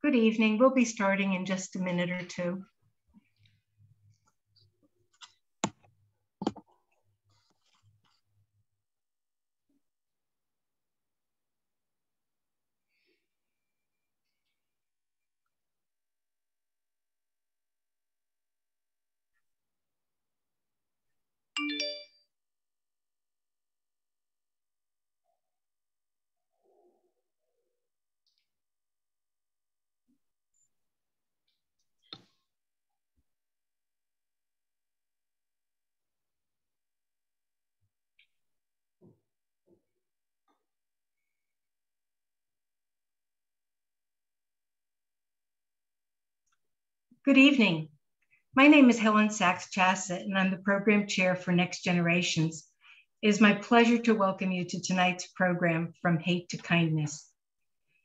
Good evening. We'll be starting in just a minute or two. Good evening. My name is Helen Sachs-Chassett, and I'm the program chair for Next Generations. It is my pleasure to welcome you to tonight's program, From Hate to Kindness.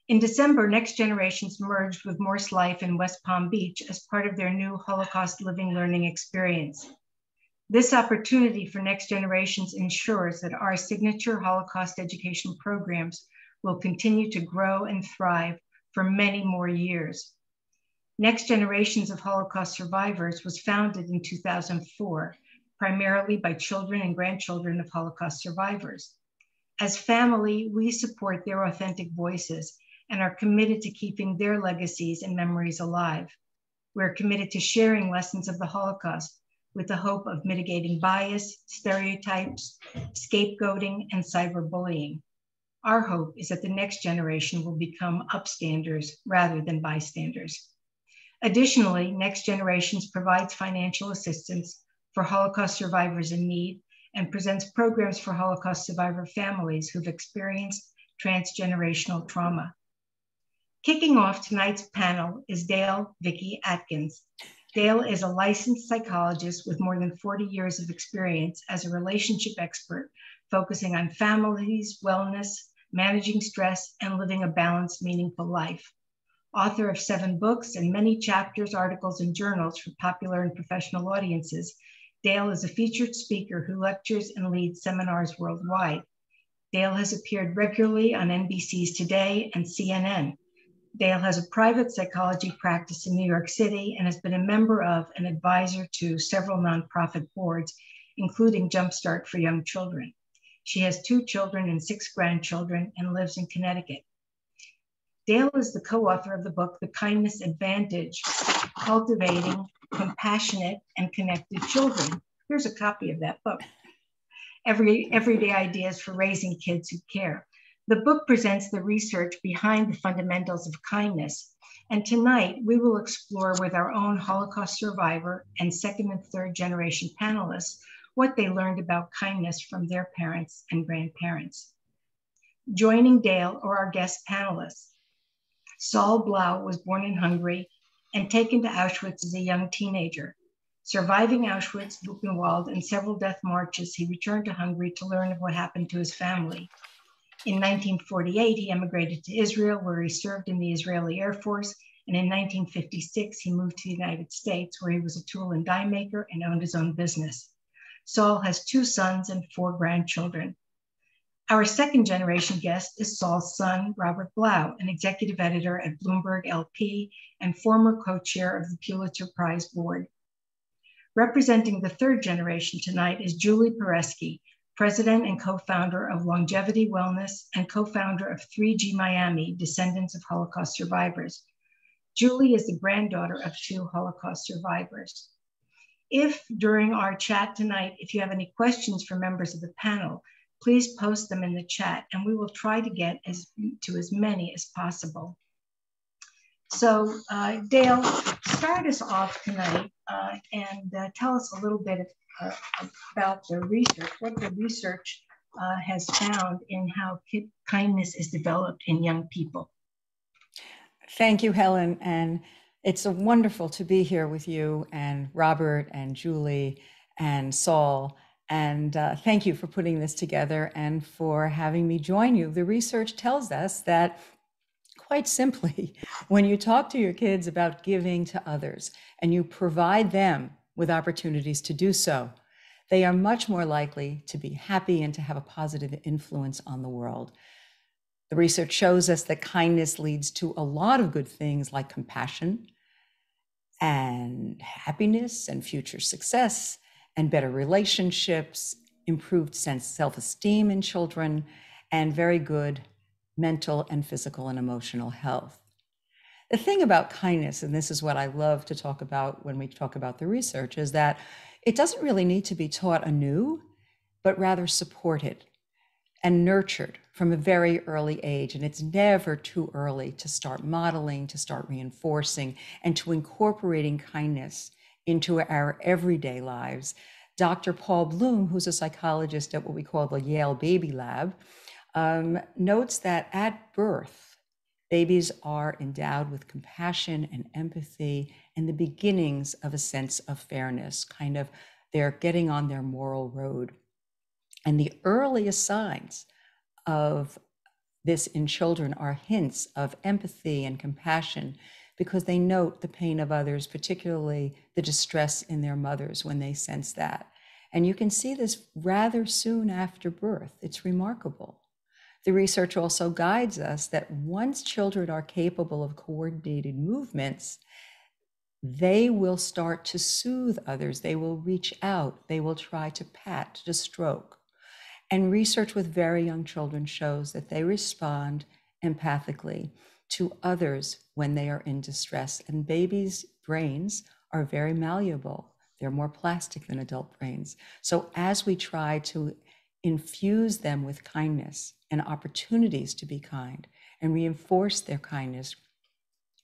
In December, Next Generations merged with Morse Life in West Palm Beach as part of their new Holocaust Living Learning experience. This opportunity for Next Generations ensures that our signature Holocaust education programs will continue to grow and thrive for many more years. Next Generations of Holocaust Survivors was founded in 2004, primarily by children and grandchildren of Holocaust survivors. As family, we support their authentic voices and are committed to keeping their legacies and memories alive. We're committed to sharing lessons of the Holocaust with the hope of mitigating bias, stereotypes, scapegoating, and cyberbullying. Our hope is that the next generation will become upstanders rather than bystanders. Additionally, Next Generations provides financial assistance for Holocaust survivors in need and presents programs for Holocaust survivor families who've experienced transgenerational trauma. Kicking off tonight's panel is Vicki Atkins. Dale is a licensed psychologist with more than 40 years of experience as a relationship expert, focusing on families, wellness, managing stress, and living a balanced, meaningful life. Author of 7 books and many chapters, articles, and journals for popular and professional audiences, Dale is a featured speaker who lectures and leads seminars worldwide. Dale has appeared regularly on NBC's Today and CNN. Dale has a private psychology practice in New York City and has been a member of and advisor to several nonprofit boards, including Jumpstart for Young Children. She has 2 children and 6 grandchildren and lives in Connecticut. Dale is the co-author of the book, The Kindness Advantage, Cultivating Compassionate and Connected Children. Here's a copy of that book. Everyday Ideas for Raising Kids Who Care. The book presents the research behind the fundamentals of kindness. And tonight we will explore with our own Holocaust survivor and 2nd and 3rd generation panelists what they learned about kindness from their parents and grandparents. Joining Dale are our guest panelists. Saul Blau was born in Hungary and taken to Auschwitz as a young teenager. Surviving Auschwitz, Buchenwald, and several death marches, he returned to Hungary to learn of what happened to his family. In 1948, he emigrated to Israel, where he served in the Israeli Air Force, and in 1956, he moved to the United States, where he was a tool and die maker and owned his own business. Saul has 2 sons and 4 grandchildren. Our 2nd generation guest is Saul's son, Robert Blau, an executive editor at Bloomberg LP and former co-chair of the Pulitzer Prize Board. Representing the 3rd generation tonight is Julie Peresky, president and co-founder of Longevity Wellness and co-founder of 3G Miami, Descendants of Holocaust Survivors. Julie is the granddaughter of 2 Holocaust survivors. If during our chat tonight, if you have any questions for members of the panel, please post them in the chat and we will try to get to as many as possible. So Dale, start us off tonight and tell us a little bit about the research, what the research has found in how kindness is developed in young people. Thank you, Helen. And it's wonderful to be here with you and Robert and Julie and Saul. And thank you for putting this together and for having me join you. The research tells us that, quite simply, when you talk to your kids about giving to others and you provide them with opportunities to do so, they are much more likely to be happy and to have a positive influence on the world. The research shows us that kindness leads to a lot of good things like compassion and happiness and future success and better relationships, improved self-esteem in children, and very good mental and physical and emotional health. The thing about kindness, and this is what I love to talk about when we talk about the research, is that it doesn't really need to be taught anew, but rather supported and nurtured from a very early age. And it's never too early to start modeling, to start reinforcing, and to incorporating kindness into our everyday lives. Dr. Paul Bloom, who's a psychologist at what we call the Yale Baby Lab, notes that at birth, babies are endowed with compassion and empathy and the beginnings of a sense of fairness, kind of they're getting on their moral road. And the earliest signs of this in children are hints of empathy and compassion because they note the pain of others, particularly the distress in their mothers when they sense that. And you can see this rather soon after birth. It's remarkable. The research also guides us that once children are capable of coordinated movements, they will start to soothe others. They will reach out. They will try to pat, to stroke. And research with very young children shows that they respond empathically to others when they are in distress. And babies' brains are very malleable. They're more plastic than adult brains. So as we try to infuse them with kindness and opportunities to be kind and reinforce their kindness,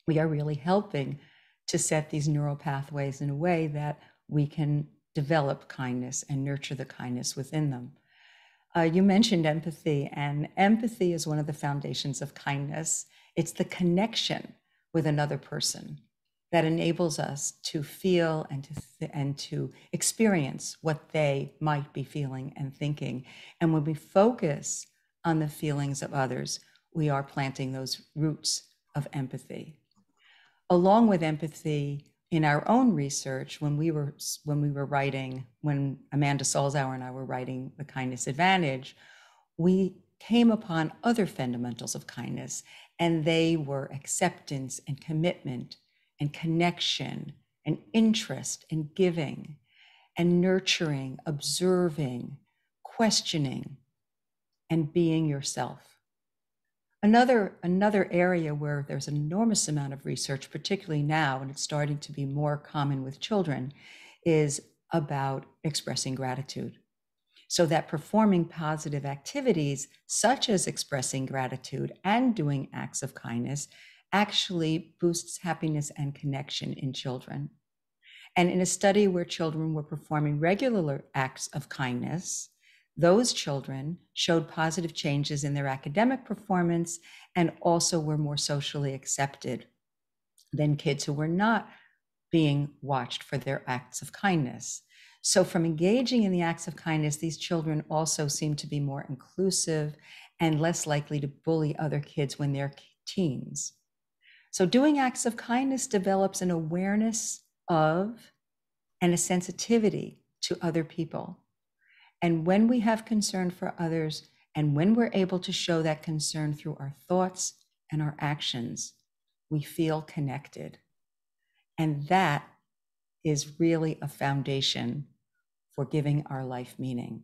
we are really helping to set these neural pathways in a way that we can develop kindness and nurture the kindness within them. You mentioned empathy, and empathy is one of the foundations of kindness. It's the connection with another person that enables us to feel and to experience what they might be feeling and thinking. And when we focus on the feelings of others, we are planting those roots of empathy. Along with empathy, in our own research, when Amanda Salzauer and I were writing The Kindness Advantage, we came upon other fundamentals of kindness, and they were acceptance and commitment and connection and interest and giving and nurturing, observing, questioning, and being yourself. Another area where there's an enormous amount of research, particularly now, and it's starting to be more common with children, is about expressing gratitude. So that performing positive activities, such as expressing gratitude and doing acts of kindness, actually boosts happiness and connection in children. And in a study where children were performing regular acts of kindness, those children showed positive changes in their academic performance and also were more socially accepted than kids who were not being watched for their acts of kindness. So from engaging in the acts of kindness, these children also seem to be more inclusive and less likely to bully other kids when they're teens. So doing acts of kindness develops an awareness of and a sensitivity to other people. And when we have concern for others, and when we're able to show that concern through our thoughts and our actions, we feel connected. And that is really a foundation for giving our life meaning.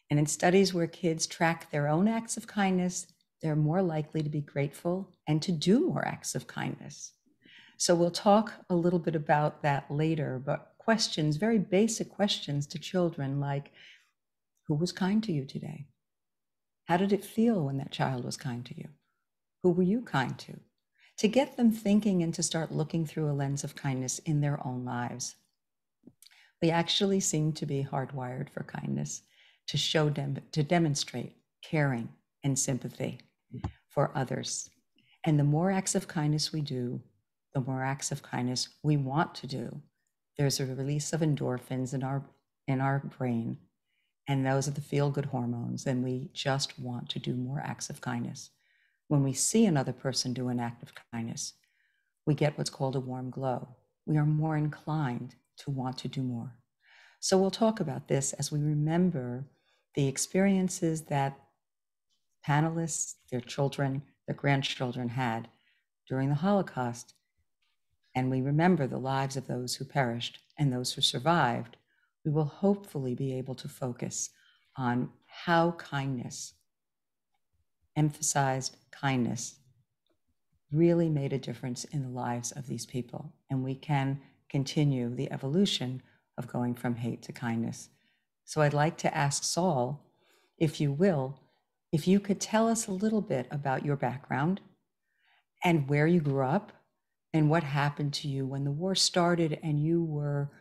And in studies where kids track their own acts of kindness, they're more likely to be grateful and to do more acts of kindness. So we'll talk a little bit about that later, but questions, very basic questions to children like, who was kind to you today? How did it feel when that child was kind to you? Who were you kind to? to get them thinking and to start looking through a lens of kindness in their own lives. We actually seem to be hardwired for kindness, to show them, to demonstrate caring and sympathy for others. And the more acts of kindness we do, the more acts of kindness we want to do. There's a release of endorphins in our brain, and those are the feel-good hormones, and we just want to do more acts of kindness. When we see another person do an act of kindness, we get what's called a warm glow. We are more inclined to want to do more. So we'll talk about this as we remember the experiences that panelists, their children, their grandchildren had during the Holocaust. And we remember the lives of those who perished and those who survived. We will hopefully be able to focus on how kindness, emphasized kindness, really made a difference in the lives of these people. And we can continue the evolution of going from hate to kindness. So I'd like to ask Saul, if you will, if you could tell us a little bit about your background and where you grew up and what happened to you when the war started and you were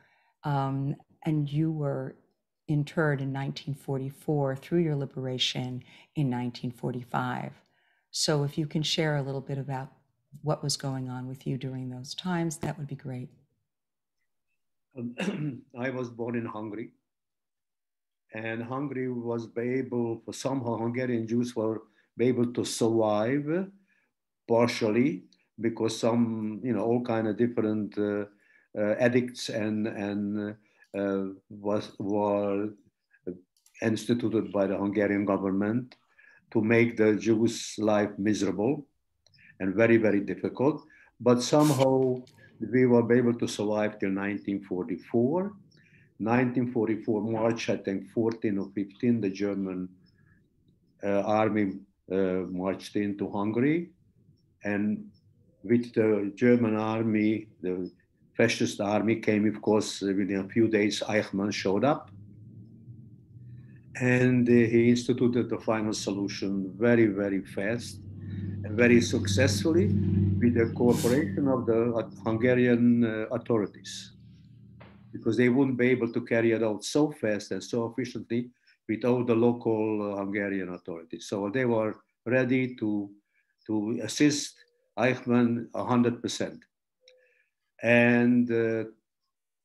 interred in 1944 through your liberation in 1945. So if you can share a little bit about what was going on with you during those times, that would be great. I was born in Hungary, and Hungary was able, for somehow Hungarian Jews were able to survive partially because some, all kind of different edicts and were instituted by the Hungarian government to make the Jews' life miserable and very, very difficult. But somehow we were able to survive till 1944. 1944 March, I think 14 or 15, the German army marched into Hungary. And with the German army, the fascist army came, of course, within a few days, Eichmann showed up. And he instituted the final solution very, very fast and very successfully with the cooperation of the Hungarian authorities, because they wouldn't be able to carry it out so fast and so efficiently without the local Hungarian authorities. So they were ready to assist Eichmann 100%. And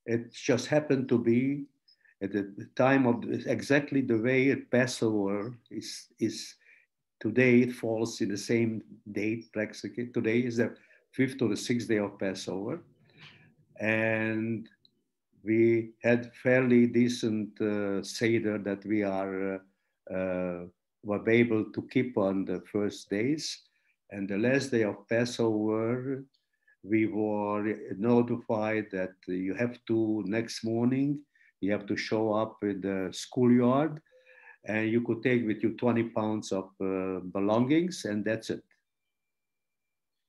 it just happened to be at the time of exactly the way Passover is today. It falls in the same date practically. Today is the 5th or the 6th day of Passover. And we had fairly decent Seder that we were able to keep on the first days. And the last day of Passover, we were notified that you have to, next morning, you have to show up in the schoolyard, and you could take with you 20 pounds of belongings, and that's it.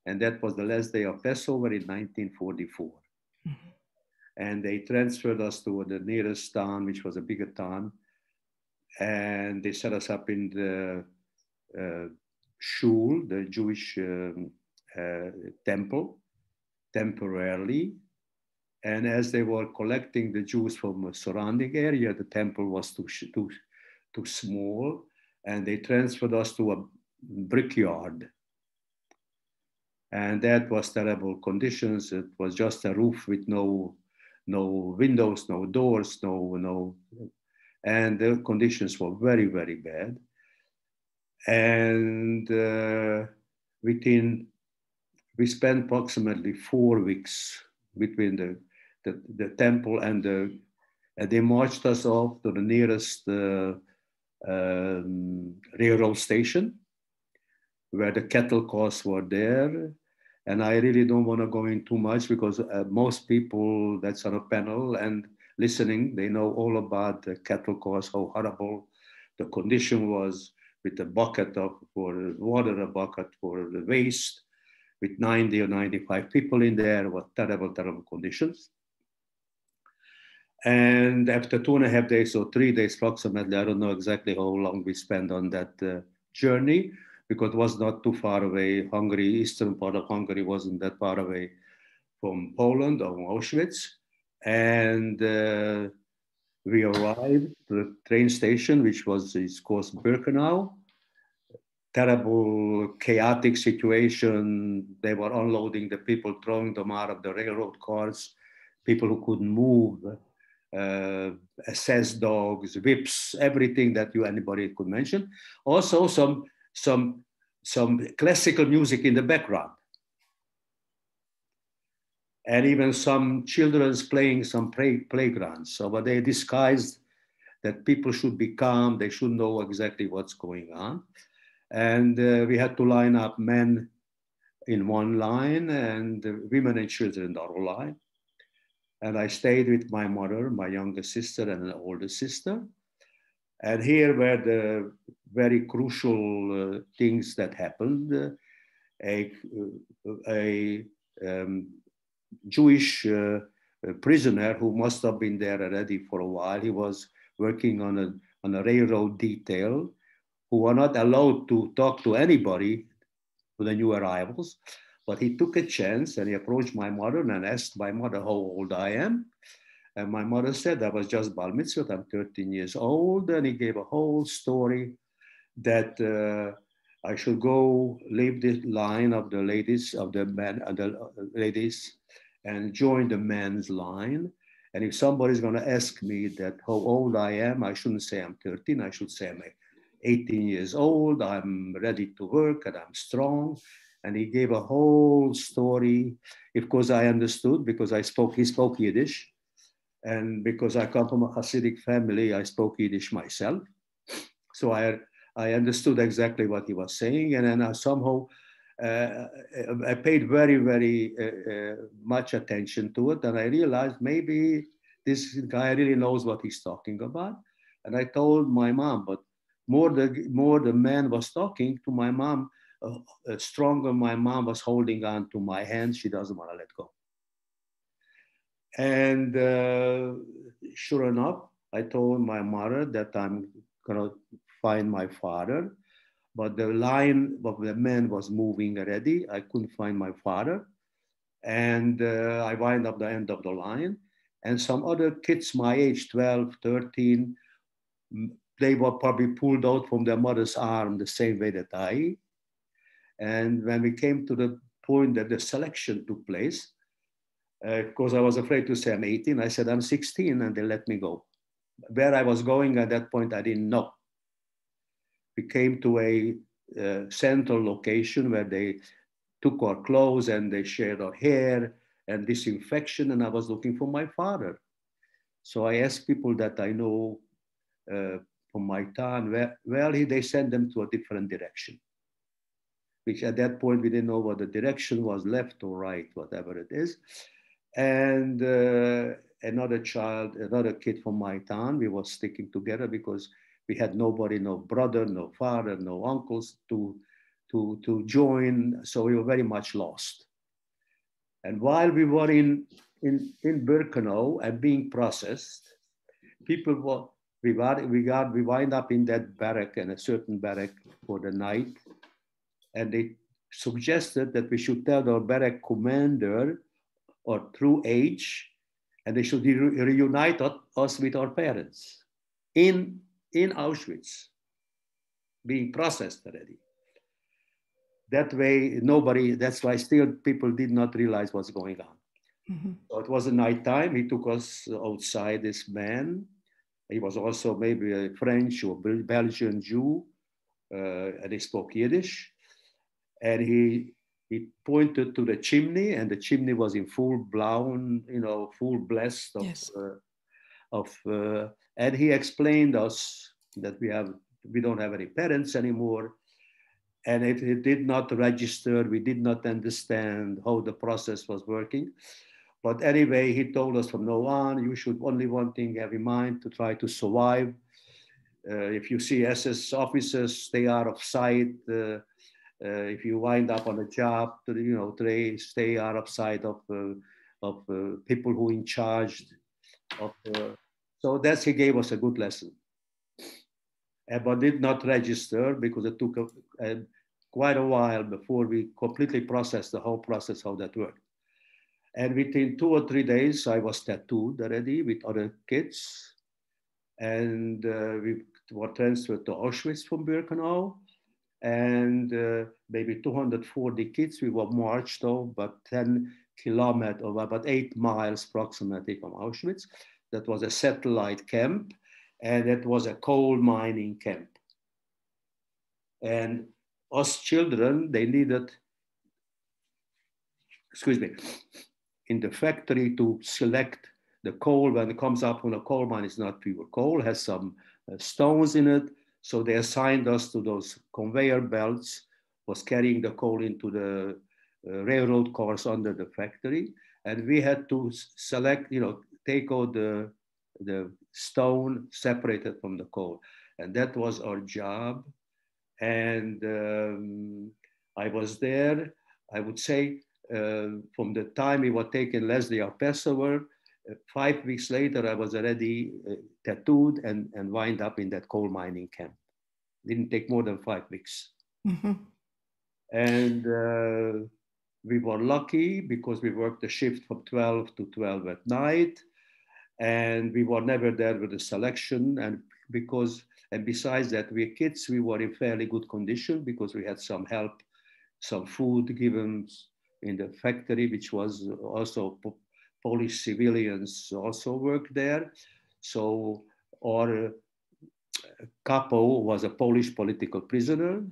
And that was the last day of Passover in 1944. Mm-hmm. And they transferred us to the nearest town, which was a bigger town. And they set us up in the shul, the Jewish temple, temporarily. And as they were collecting the Jews from a surrounding area, the temple was too small. And they transferred us to a brickyard. And that was terrible conditions. It was just a roof with no windows, no doors, and the conditions were very, very bad. And we spent approximately 4 weeks between the temple and they marched us off to the nearest railroad station, where the cattle cars were there. And I really don't want to go in too much because most people that's on a panel and listening, they know all about the cattle cars, how horrible the condition was, with a bucket for water, a bucket for the waste, with 90 or 95 people in there. Were terrible, terrible conditions. And after 2.5 days or 3 days approximately, I don't know exactly how long we spent on that journey, because it was not too far away. Hungary, eastern part of Hungary wasn't that far away from Poland or Auschwitz. And we arrived to the train station, which was, it's called Birkenau. Terrible, chaotic situation. They were unloading the people, throwing them out of the railroad cars, people who couldn't move, SS dogs, whips, everything that anybody could mention. Also some classical music in the background. And even some children's playing some playgrounds. So, but they disguised that people should be calm, they should know exactly what's going on. And we had to line up men in one line and women and children in the other line. And I stayed with my mother, my younger sister, and an older sister. And here were the very crucial things that happened. A Jewish prisoner who must have been there already for a while. He was working on a railroad detail, who were not allowed to talk to anybody, to the new arrivals. But he took a chance and he approached my mother and asked my mother how old I am. And my mother said, I was just bar mitzvah, I'm 13 years old. And he gave a whole story that I should go leave the line of the ladies, of the men, the ladies, and join the men's line. And if somebody's going to ask me that how old I am, I shouldn't say I'm 13. I should say I'm 18 years old. I'm ready to work and I'm strong. And he gave a whole story. Of course, I understood because he spoke Yiddish. And because I come from a Hasidic family, I spoke Yiddish myself. So I understood exactly what he was saying. And then I somehow, I paid very, very much attention to it. And I realized maybe this guy really knows what he's talking about. And I told my mom, but more the man was talking to my mom, stronger my mom was holding on to my hand. She doesn't want to let go. And sure enough, I told my mother that I'm going to find my father. But the line of the men was moving already. I couldn't find my father. And I wind up the end of the line. And some other kids my age, 12, 13, they were probably pulled out from their mother's arm the same way that I. And when we came to the point that the selection took place, because I was afraid to say I'm 18, I said I'm 16, and they let me go. Where I was going at that point, I didn't know. We came to a central location where they took our clothes and they shared our hair and disinfection, and I was looking for my father. So I asked people that I know from my town, they sent them to a different direction, which at that point we didn't know what the direction was, left or right, whatever it is. And another kid from my town, we were sticking together because we had nobody, no brother, no father, no uncles to join. So we were very much lost. And while we were in Birkenau and being processed, we wind up in that barrack, and a certain barrack for the night. And they suggested that we should tell our barrack commander or through age, and they should reunite us with our parents in Auschwitz, being processed already. That way, that's why still people did not realize what's going on. Mm-hmm. So it was a nighttime. He took us outside, this man. He was also maybe a French or Belgian Jew, and he spoke Yiddish. And he pointed to the chimney, and the chimney was in full blown, full blast of, yes. And he explained us that we don't have any parents anymore. And it did not register. We did not understand how the process was working. But anyway, he told us from now on, you should only one thing have in mind, to try to survive. If you see SS officers, stay out of sight. If you wind up on a job, stay out of sight of people who are in charge. So he gave us a good lesson. But did not register because it took quite a while before we completely processed the whole process, how that worked. And within 2 or 3 days, I was tattooed already with other kids. And we were transferred to Auschwitz from Birkenau. And maybe 240 kids, we were marched about 10 kilometers, or about 8 miles approximately from Auschwitz. That was a satellite camp, and it was a coal mining camp. And us children, they needed, in the factory to select the coal when it comes up from a coal mine. It's not pure coal, has some stones in it. So they assigned us to those conveyor belts, was carrying the coal into the railroad cars under the factory. And we had to select, take out the stone separated from the coal. And that was our job. And I was there, I would say, from the time we were taking Leslie of Passover, 5 weeks later, I was already tattooed and wind up in that coal mining camp. Didn't take more than 5 weeks. Mm-hmm. And we were lucky because we worked the shift from 12 to 12 at night. And we were never there with the selection. And besides that, we kids, we were in fairly good condition because we had some help, some food given in the factory, which was also Polish civilians also worked there. So our capo was a Polish political prisoner,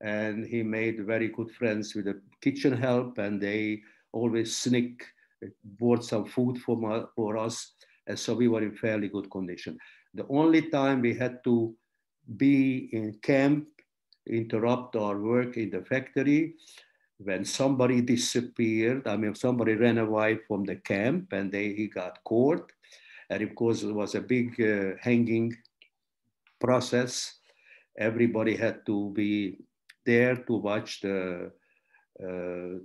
and he made very good friends with the kitchen help, and they always bought some food for us. And so we were in fairly good condition. The only time we had to be in camp, interrupt our work in the factory, when somebody disappeared. Somebody ran away from the camp and he got caught. And of course, it was a big hanging process. Everybody had to be there to watch the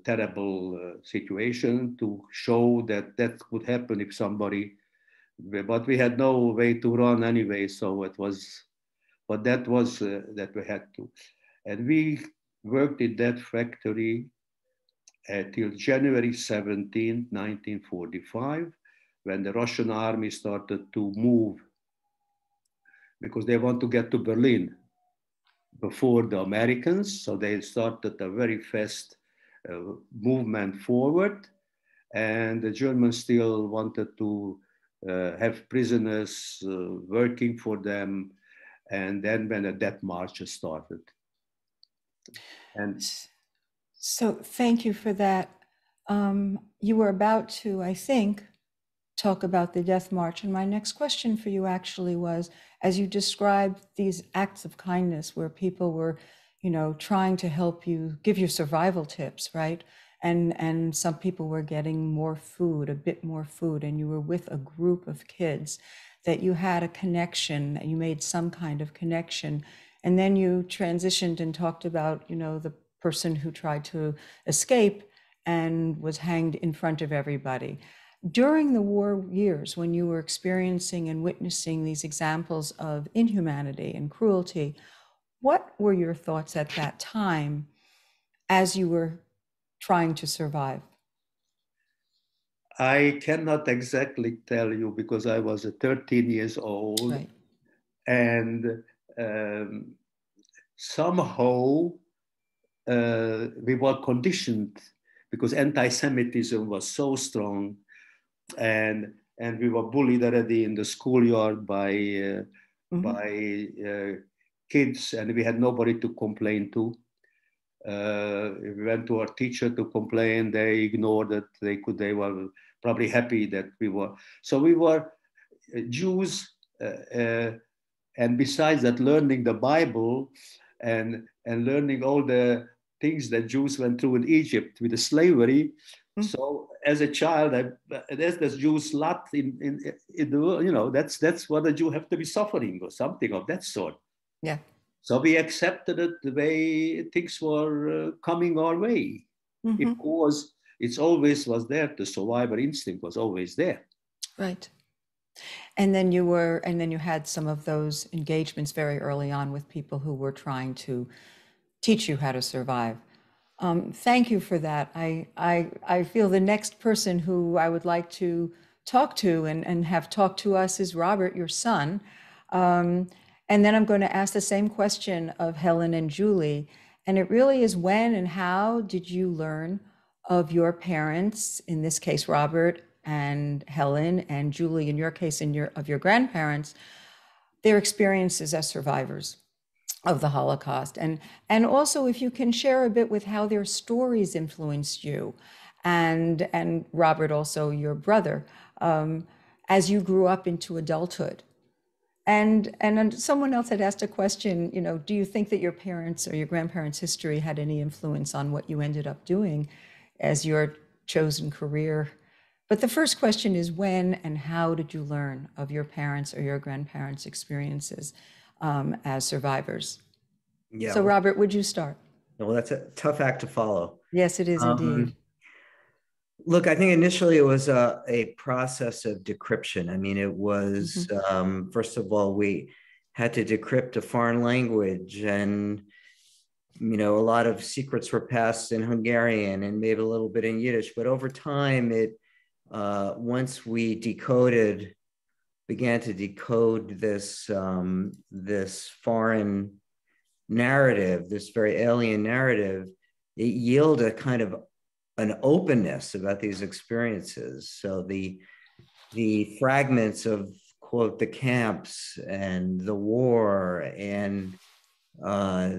terrible situation, to show that would happen if somebody, but we had no way to run anyway. So that was that we had to. And we worked in that factory till January 17, 1945, when the Russian army started to move because they want to get to Berlin before the Americans. So they started a very fast movement forward. And the Germans still wanted to have prisoners working for them. And then when a death march started. And so thank you for that. You were about to, I think, talk about the death march. And my next question for you actually was, as you described these acts of kindness where people were, trying to help you, give you survival tips, right? And some people were getting more food, a bit more food, and you were with a group of kids, that you had a connection, you made some kind of connection. And then you transitioned and talked about, the person who tried to escape and was hanged in front of everybody. During the war years, when you were experiencing and witnessing these examples of inhumanity and cruelty, what were your thoughts at that time as you were trying to survive? I cannot exactly tell you because I was 13 years old. Right. And somehow we were conditioned because anti-Semitism was so strong, and we were bullied already in the schoolyard by kids, and we had nobody to complain to. If we went to our teacher to complain, they ignored it. They were probably happy that we were. So we were Jews, and besides that, learning the Bible and learning all the things that Jews went through in Egypt with the slavery. Mm-hmm. So as a child, there's Jews lot in the world. That's what a Jew have to be suffering or something of that sort. Yeah. So we accepted it the way things were coming our way. Mm-hmm. Of course, it's always was there. The survivor instinct was always there. Right. And then you had some of those engagements very early on with people who were trying to teach you how to survive. Thank you for that. I feel the next person who I would like to talk to and have talked to us is Robert, your son. And then I'm going to ask the same question of Helen and Julie. And it really is, when and how did you learn of your parents, in this case, Robert and Helen, and Julie, in your case, of your grandparents, their experiences as survivors of the Holocaust? And also, if you can share a bit with how their stories influenced you, and Robert, also your brother, as you grew up into adulthood. And someone else had asked a question, do you think that your parents or your grandparents' history had any influence on what you ended up doing as your chosen career? But the first question is, when and how did you learn of your parents or your grandparents' experiences as survivors? Yeah. So Robert, would you start? Well, that's a tough act to follow. Yes, it is indeed. Look, I think initially it was a process of decryption. I mean, it was, first of all, we had to decrypt a foreign language, and, a lot of secrets were passed in Hungarian and maybe a little bit in Yiddish. But over time, once we began to decode this, this foreign narrative, this very alien narrative, it yielded a kind of an openness about these experiences. So the fragments of, quote, the camps and the war and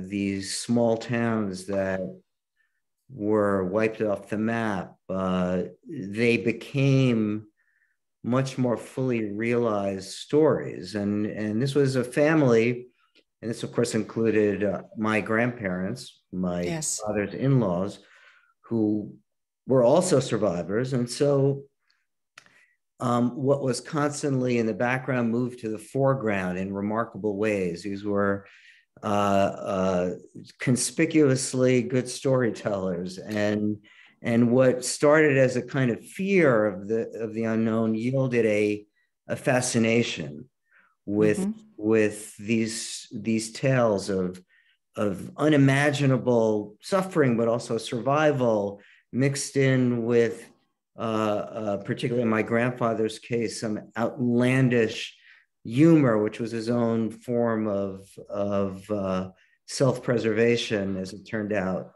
these small towns that were wiped off the map, they became much more fully realized stories. And this was a family, and this of course included my grandparents, my father's in-laws, who were also survivors. And so what was constantly in the background moved to the foreground in remarkable ways. These were conspicuously good storytellers, and what started as a kind of fear of the unknown yielded a fascination with these tales of unimaginable suffering, but also survival, mixed in with, particularly in my grandfather's case, some outlandish humor, which was his own form of self-preservation, as it turned out.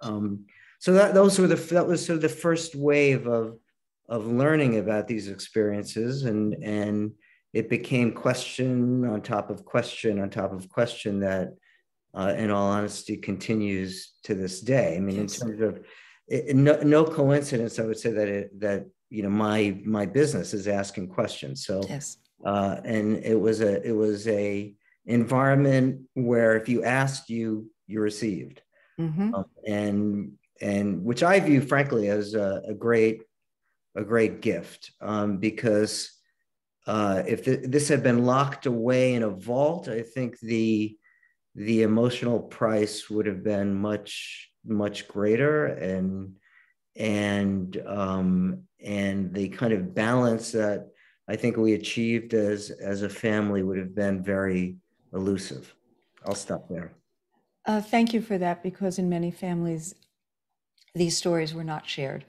So that was sort of the first wave of learning about these experiences, and it became question on top of question on top of question that, in all honesty, continues to this day. I mean, in terms of no coincidence, I would say that my business is asking questions. So, and it was a environment where if you asked, you received, and which I view, frankly, as a great gift, because if this had been locked away in a vault, I think the emotional price would have been much greater, and the kind of balance that I think we achieved as a family would have been very elusive. I'll stop there. Thank you for that, because in many families, these stories were not shared,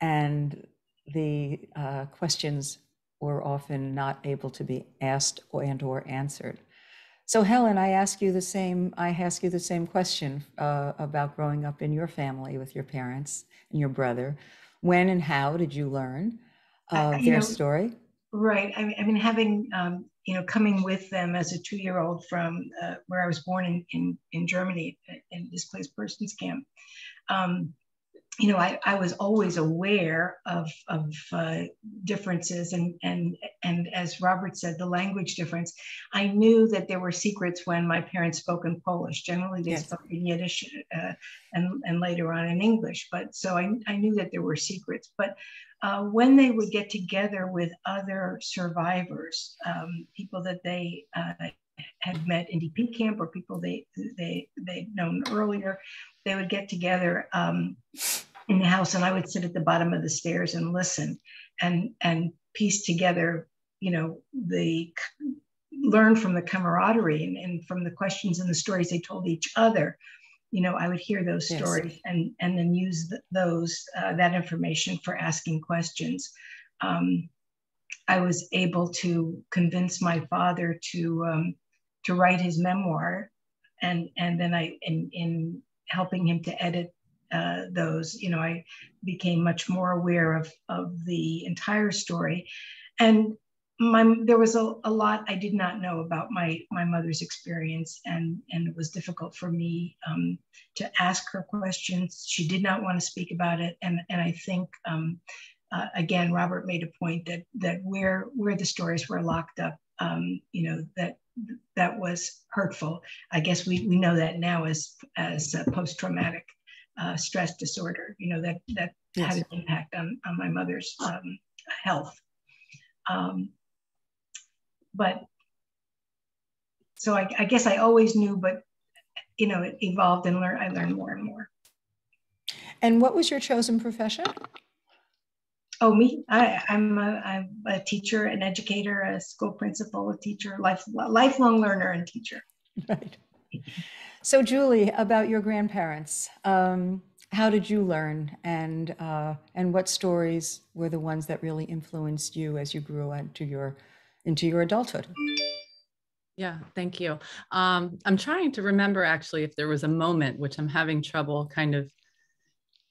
and the questions were often not able to be asked or answered. So Helen, I ask you the same question about growing up in your family with your parents and your brother. When and how did you learn their story? Right. I mean, having, coming with them as a 2-year-old from where I was born in Germany, in displaced persons camp, I was always aware of differences, and as Robert said, the language difference. I knew that there were secrets when my parents spoke in Polish. Generally, they spoke in Yiddish and later on in English. But so I knew that there were secrets. But when they would get together with other survivors, people that they had met in DP camp or people they'd known earlier, they would get together in the house, and I would sit at the bottom of the stairs and listen and piece together, learn from the camaraderie and from the questions and the stories they told each other, I would hear those Yes. stories and then use that information for asking questions. I was able to convince my father to write his memoir, and then in helping him to edit those, I became much more aware of the entire story. And there was a lot I did not know about my mother's experience, and it was difficult for me to ask her questions. She did not want to speak about it, and I think again, Robert made a point that where the stories were locked up, that was hurtful. I guess we know that now as post-traumatic stress disorder. That yes. had an impact on my mother's health. But so I guess I always knew, but it evolved and I learned more and more. And what was your chosen profession? Oh, me? I'm a teacher, an educator, a school principal, a teacher, lifelong learner and teacher. Right. So Julie, about your grandparents, how did you learn, and what stories were the ones that really influenced you as you grew into your adulthood? Yeah, thank you. I'm trying to remember actually if there was a moment, which I'm having trouble kind of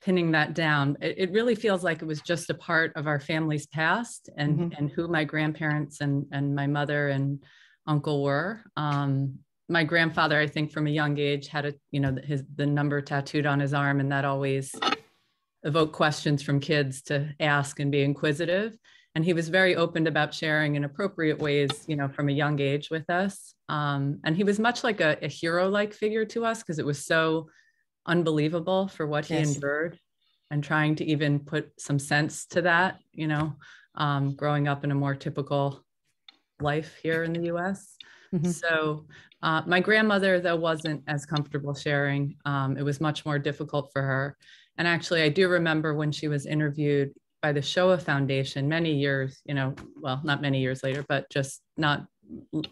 pinning that down. It really feels like it was just a part of our family's past, and who my grandparents and my mother and uncle were. My grandfather, I think from a young age, had the number tattooed on his arm, and that always evoked questions from kids to ask and be inquisitive. And he was very open about sharing in appropriate ways, from a young age with us. And he was much like a hero-like figure to us, because it was so unbelievable for what he endured, and trying to even put some sense to that, growing up in a more typical life here in the US. So my grandmother, though, wasn't as comfortable sharing. It was much more difficult for her. And actually, I do remember when she was interviewed by the Shoah Foundation many years, well, not many years later, but just not,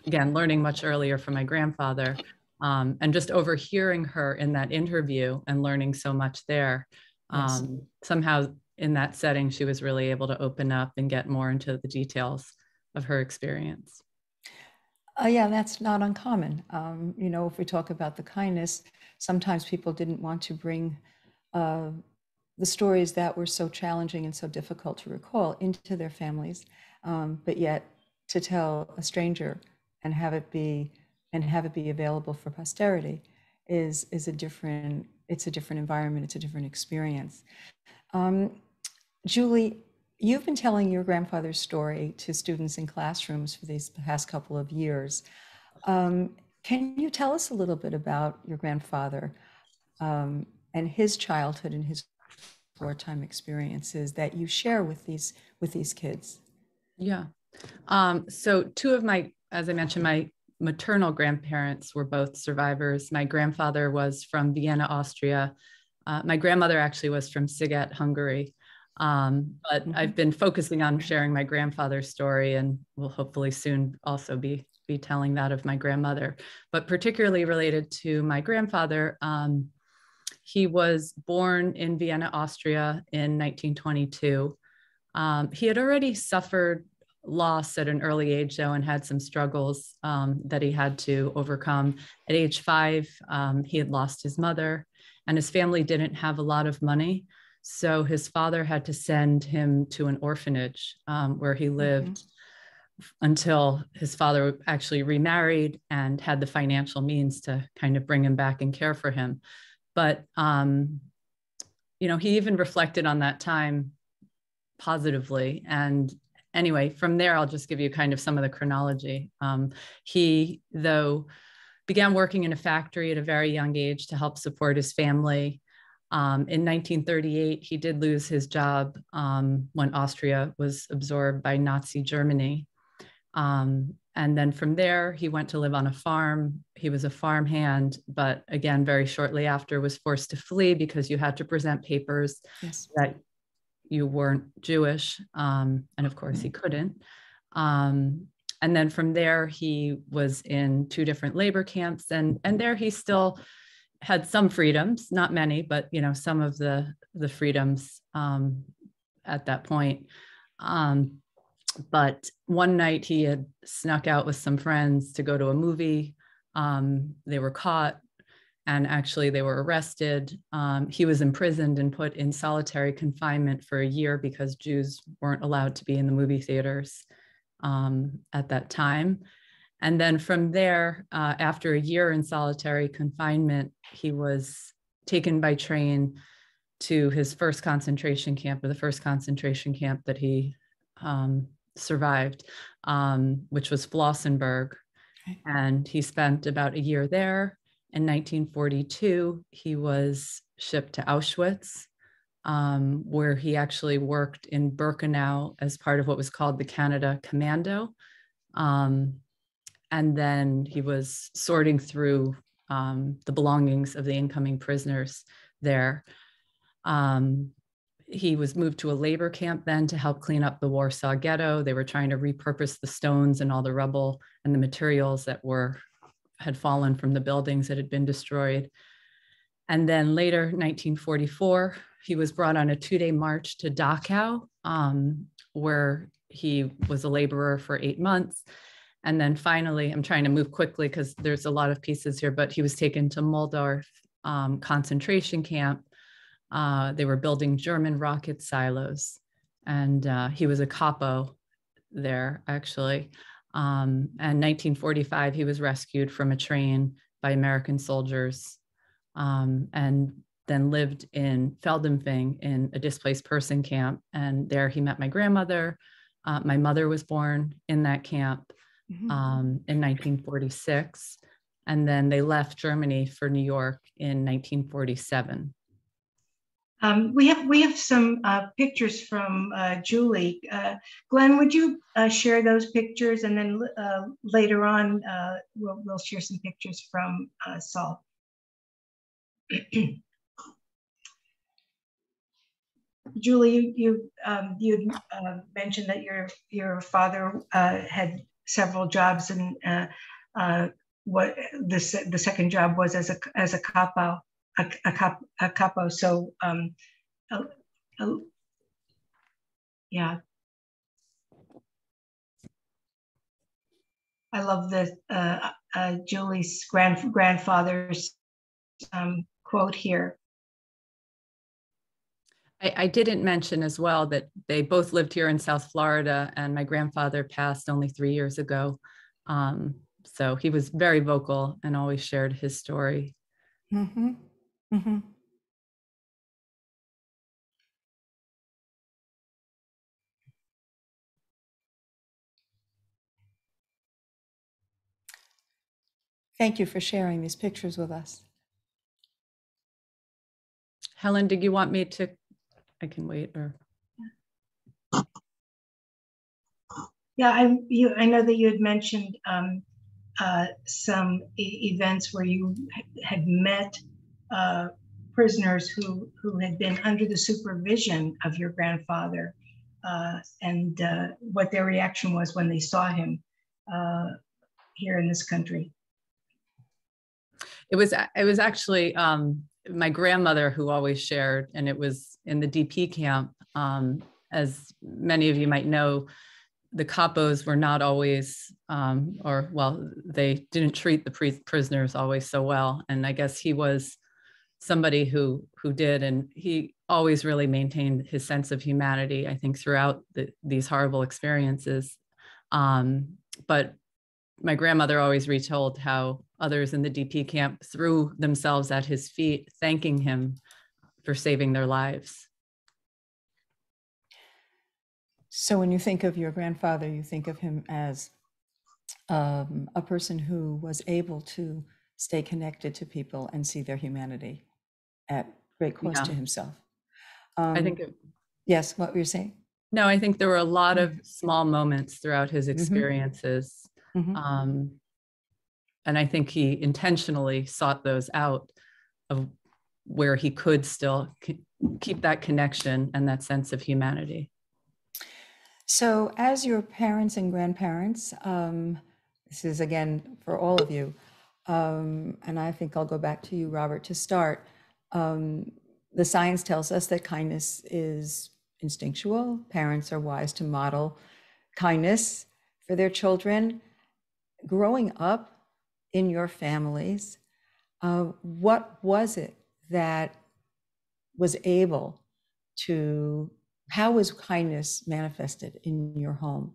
again, learning much earlier from my grandfather, and just overhearing her in that interview and learning so much there. Somehow in that setting, she was really able to open up and get more into the details of her experience. Yeah, that's not uncommon. If we talk about the kindness, sometimes people didn't want to bring the stories that were so challenging and so difficult to recall into their families, but yet to tell a stranger and have it be available for posterity is a different environment. It's a different experience. Julie, you've been telling your grandfather's story to students in classrooms for these past couple of years. Can you tell us a little bit about your grandfather and his childhood and his wartime experiences that you share with these kids? Yeah. So two of my, as I mentioned, my maternal grandparents were both survivors. My grandfather was from Vienna, Austria. My grandmother actually was from Sziget, Hungary. But I've been focusing on sharing my grandfather's story, and will hopefully soon also be telling that of my grandmother. But particularly related to my grandfather, he was born in Vienna, Austria in 1922. He had already suffered loss at an early age, though, and had some struggles that he had to overcome. At age 5, he had lost his mother, and his family didn't have a lot of money. So his father had to send him to an orphanage where he lived until his father actually remarried and had the financial means to kind of bring him back and care for him. But, he even reflected on that time positively. And anyway, from there, I'll just give you kind of some of the chronology. He, though, began working in a factory at a very young age to help support his family. In 1938, he did lose his job when Austria was absorbed by Nazi Germany. And then from there, he went to live on a farm. He was a farmhand, but again, very shortly after was forced to flee because you had to present papers that you weren't Jewish. And of course he couldn't. And then from there, he was in 2 different labor camps, and there he still had some freedoms, not many, but some of the freedoms at that point. But one night he had snuck out with some friends to go to a movie. They were caught, and actually they were arrested. He was imprisoned and put in solitary confinement for a year because Jews weren't allowed to be in the movie theaters at that time. And then from there, after a year in solitary confinement, he was taken by train to his first concentration camp, or the first concentration camp that he survived, which was Flossenburg. Okay. And he spent about a year there. In 1942, he was shipped to Auschwitz, where he actually worked in Birkenau as part of what was called the Canada Commando. And then he was sorting through the belongings of the incoming prisoners there. He was moved to a labor camp then to help clean up the Warsaw Ghetto. They were trying to repurpose the stones and all the rubble and the materials that had fallen from the buildings that had been destroyed. And then later, 1944, he was brought on a 2-day march to Dachau, where he was a laborer for 8 months. And then finally, I'm trying to move quickly because there's a lot of pieces here, but he was taken to Mulhdorf concentration camp. They were building German rocket silos, and he was a capo there, actually. And 1945, he was rescued from a train by American soldiers, and then lived in Feldenfing in a displaced person camp. And there he met my grandmother. My mother was born in that camp in 1946. And then they left Germany for New York in 1947. We have some pictures from Julie. Glenn, would you share those pictures, and then later on we'll share some pictures from Saul. Julie, you mentioned that your father had several jobs, and what the second job was as a capo. A capo. So yeah, I love the Julie's grandfather's quote here. I didn't mention as well that they both lived here in South Florida, and my grandfather passed only 3 years ago. So he was very vocal and always shared his story. Mm-hmm. Mm-hmm. Thank you for sharing these pictures with us. Helen, did you want me to? I can wait, or. Yeah, I know that you had mentioned some events where you had met prisoners who had been under the supervision of your grandfather, and what their reaction was when they saw him here in this country. It was actually my grandmother who always shared, and it was in the DP camp. As many of you might know, the capos were not always, they didn't treat the prisoners always so well. And I guess he was somebody who did, and he always really maintained his sense of humanity, I think, throughout these horrible experiences. But my grandmother always retold how others in the DP camp threw themselves at his feet, thanking him for saving their lives. So when you think of your grandfather, you think of him as a person who was able to stay connected to people and see their humanity at great cost to himself. I think yes, what were you saying? No, I think there were a lot of small moments throughout his experiences. Mm-hmm. And I think he intentionally sought those out of where he could still keep that connection and that sense of humanity. So as your parents and grandparents, this is again for all of you, and I think I'll go back to you, Robert, to start. The science tells us that kindness is instinctual. Parents are wise to model kindness for their children. Growing up in your families, what was it that was able to, how was kindness manifested in your home?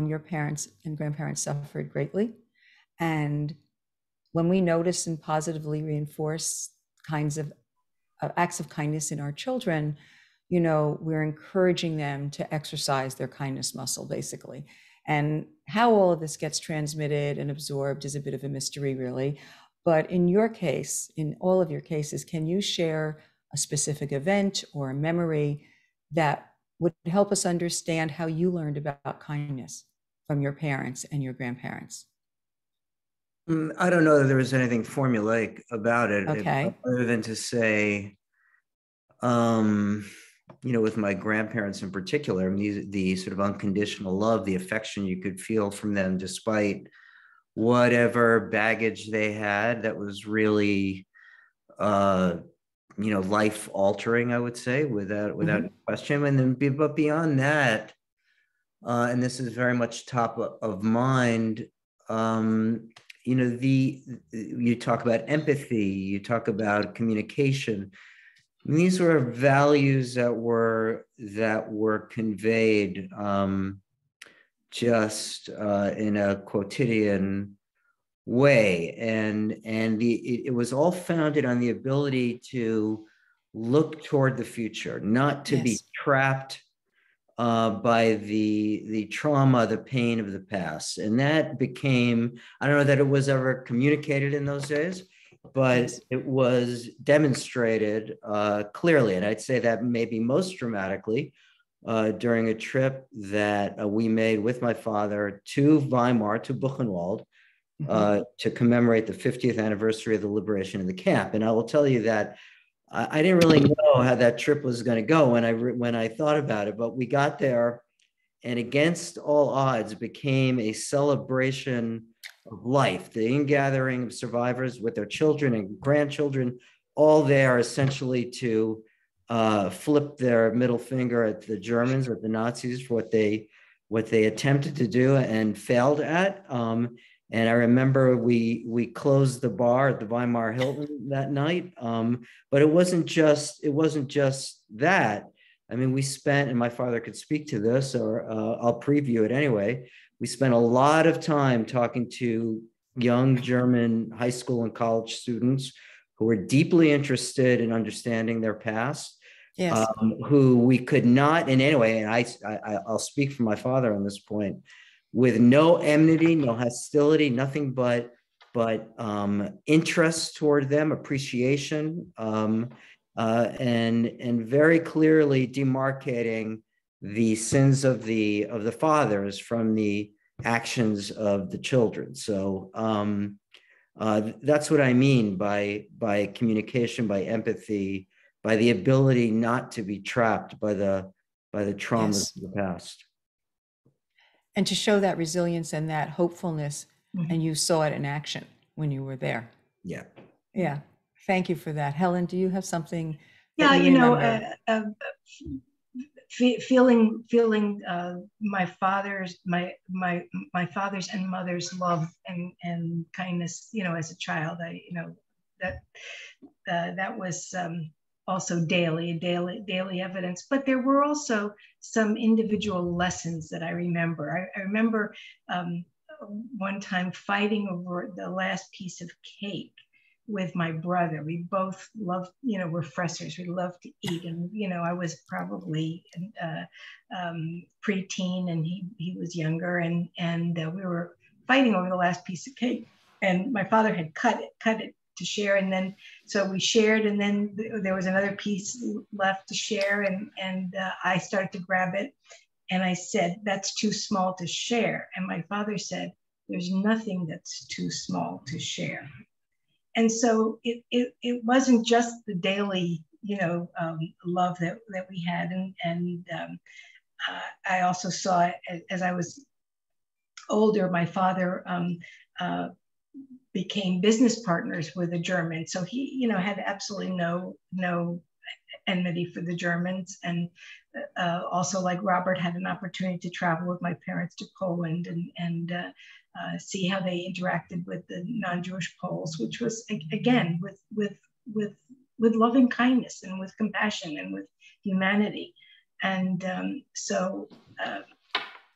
Your parents and grandparents suffered greatly. And when we notice and positively reinforce kinds of acts of kindness in our children, you know, we're encouraging them to exercise their kindness muscle, basically. And how all of this gets transmitted and absorbed is a bit of a mystery, really. But in your case, in all of your cases, can you share a specific event or a memory that would help us understand how you learned about kindness from your parents and your grandparents? I don't know that there was anything formulaic about it, Okay. other than to say, you know, with my grandparents in particular, I mean, the sort of unconditional love, the affection you could feel from them, despite whatever baggage they had, that was really, you know, life altering, I would say, without question. And then, but beyond that, and this is very much top of mind, you know, you talk about empathy, you talk about communication. These were values that were conveyed just in a quotidian way, and it was all founded on the ability to look toward the future, not to be trapped by the trauma, the pain of the past. And that became, I don't know that it was ever communicated in those days, but it was demonstrated clearly. And I'd say that maybe most dramatically during a trip that we made with my father to Weimar, to Buchenwald, to commemorate the 50th anniversary of the liberation of the camp. And I will tell you that I didn't really know how that trip was going to go when I thought about it, but we got there, and against all odds, became a celebration of life. The ingathering of survivors with their children and grandchildren, all there essentially to flip their middle finger at the Germans, or the Nazis, for what they attempted to do and failed at. And I remember we closed the bar at the Weimar Hilton that night. But it wasn't just that. I mean, we spent, and my father could speak to this, or I'll preview it anyway. We spent a lot of time talking to young German high school and college students who were deeply interested in understanding their past, who we could not in any way, and I'll speak for my father on this point, with no enmity, no hostility, nothing but interest toward them, appreciation, and very clearly demarcating the sins of the fathers from the actions of the children. So that's what I mean by communication, by empathy, by the ability not to be trapped by the traumas of the past. And to show that resilience and that hopefulness, and you saw it in action when you were there. Yeah. Yeah. Thank you for that. Helen, do you have something? Yeah, you know, feeling my father's and mother's love and kindness, you know, as a child, that was also daily evidence. But there were also some individual lessons that I remember. I remember one time fighting over the last piece of cake with my brother. We both loved, you know, we're fressers. We loved to eat, and you know, I was probably preteen, and he was younger, and we were fighting over the last piece of cake. And my father had cut it to share, and then so we shared, and then there was another piece left to share, and I started to grab it, and I said, "That's too small to share." And my father said, "There's nothing that's too small to share." And so it wasn't just the daily, you know, love that we had, and I also saw it as I was older. My father became business partners with a German. So he, you know, had absolutely no enmity for the Germans. And also, like Robert, had an opportunity to travel with my parents to Poland and see how they interacted with the non-Jewish Poles, which was again with loving kindness and with compassion and with humanity. And so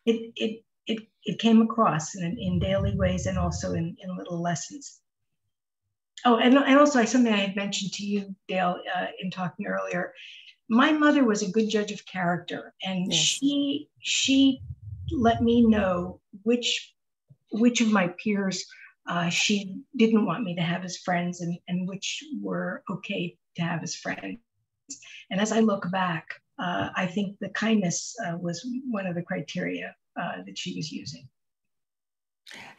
it came across in daily ways and also in little lessons. Oh, and also something I had mentioned to you, Dale, in talking earlier. My mother was a good judge of character, and yes, she let me know which of my peers she didn't want me to have as friends, and which were okay to have as friends. And as I look back, I think the kindness was one of the criteria that she was using.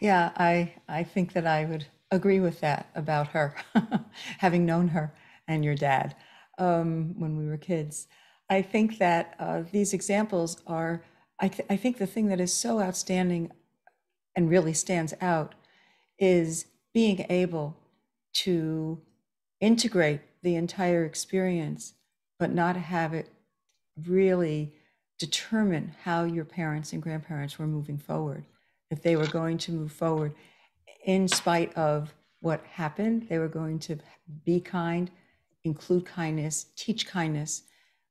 Yeah, I think that I would agree with that about her, having known her and your dad when we were kids. I think that these examples are, I think the thing that is so outstanding and really stands out is being able to integrate the entire experience, but not have it really determine how your parents and grandparents were moving forward, that they were going to move forward in spite of what happened. They were going to be kind, include kindness, teach kindness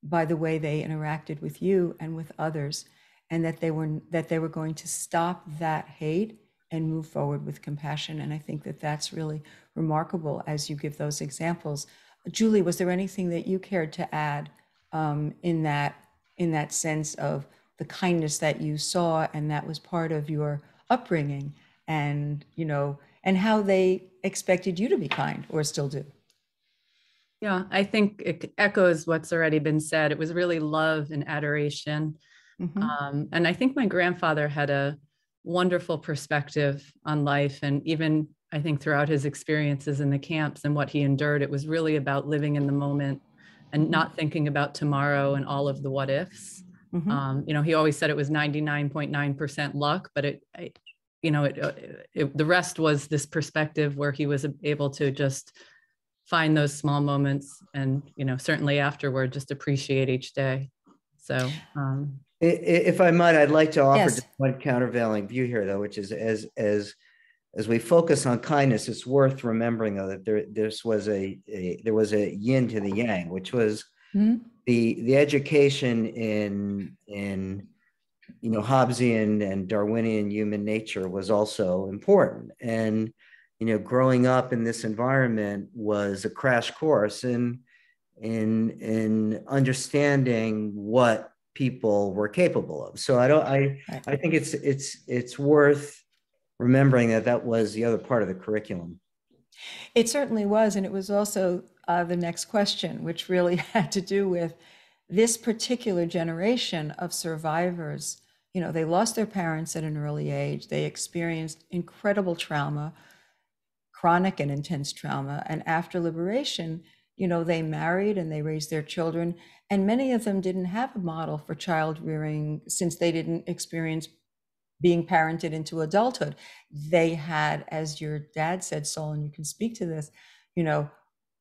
by the way they interacted with you and with others, and that they were going to stop that hate and move forward with compassion. And I think that that's really remarkable as you give those examples. Julie, was there anything that you cared to add in that sense of the kindness that you saw and that was part of your upbringing, and and how they expected you to be kind or still do? Yeah, I think it echoes what's already been said. It was really love and adoration. Mm-hmm. And I think my grandfather had a wonderful perspective on life. And even I think throughout his experiences in the camps and what he endured, it was really about living in the moment and not thinking about tomorrow and all of the what ifs. Mm-hmm. He always said it was 99.9% luck, but the rest was this perspective where he was able to just find those small moments and, certainly afterward, just appreciate each day. So, if I might, I'd like to offer yes, just one countervailing view here, though, which is as we focus on kindness, it's worth remembering, though, that there was a yin to the yang, which was mm-hmm. the education in Hobbesian and Darwinian human nature was also important. And growing up in this environment was a crash course in understanding what people were capable of. So I think it's worth remembering that was the other part of the curriculum. It certainly was, and it was also the next question, which really had to do with this particular generation of survivors. They lost their parents at an early age. They experienced incredible trauma, chronic and intense trauma. And after liberation, they married and they raised their children. And many of them didn't have a model for child rearing since they didn't experience being parented into adulthood. They had, as your dad said, Saul, and you can speak to this,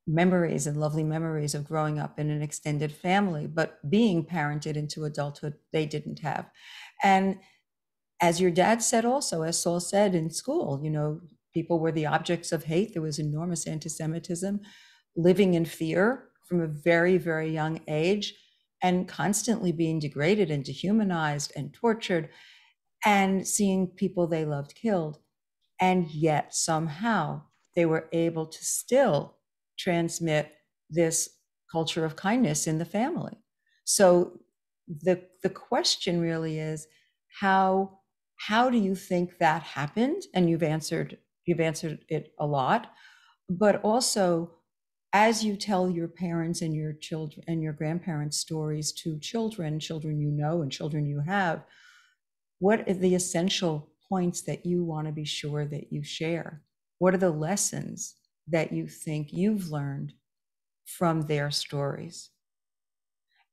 memories and lovely memories of growing up in an extended family, but being parented into adulthood, they didn't have. And as your dad said also, as Saul said, in school, people were the objects of hate. There was enormous anti-Semitism, living in fear from a very, very young age, and constantly being degraded and dehumanized and tortured, and seeing people they loved killed. And yet somehow they were able to still transmit this culture of kindness in the family. So the question really is, how do you think that happened? And you've answered it a lot, but also as you tell your parents and your children and your grandparents' stories to children and children you have, what are the essential points that you want to be sure that you share? What are the lessons that you think you've learned from their stories?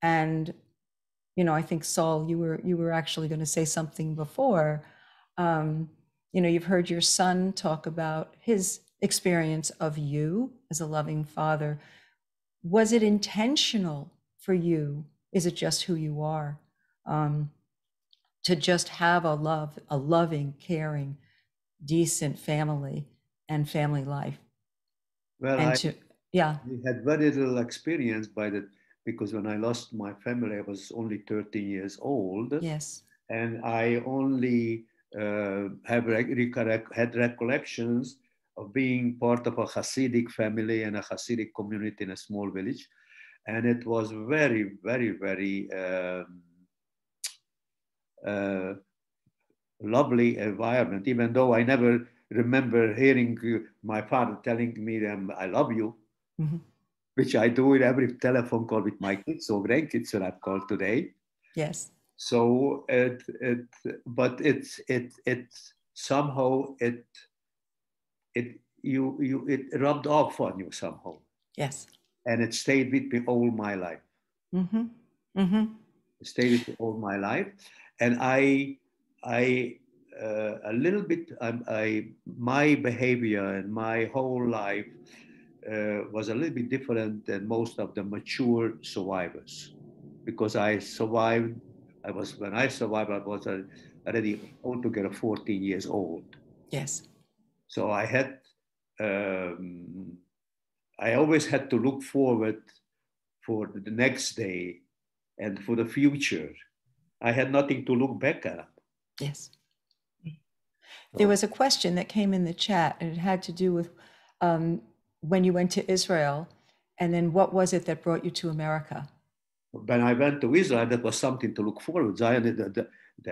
And I think, Saul, you were actually going to say something before. You know, you've heard your son talk about his experience of you as a loving father. Was it intentional for you? Is it just who you are? To just have a loving, caring, decent family and family life. Well, And I had very little experience because when I lost my family, I was only 13 years old. Yes. And I only had recollections of being part of a Hasidic family and a Hasidic community in a small village. And it was very, very, very lovely environment, even though I never remember hearing my father telling me, I love you, which I do in every telephone call with my kids or grandkids that I've called today. Yes. So it somehow it rubbed off on you somehow. Yes. And it stayed with me all my life. It stayed with me all my life. And I a little bit, my behavior and my whole life was a little bit different than most of the mature survivors, because I survived. When I survived, I was already altogether 14 years old. Yes. So I always had to look forward for the next day and for the future. I had nothing to look back at. Yes. There was a question that came in the chat, and it had to do with when you went to Israel, and then what was it that brought you to America? When I went to Israel, that was something to look forward to.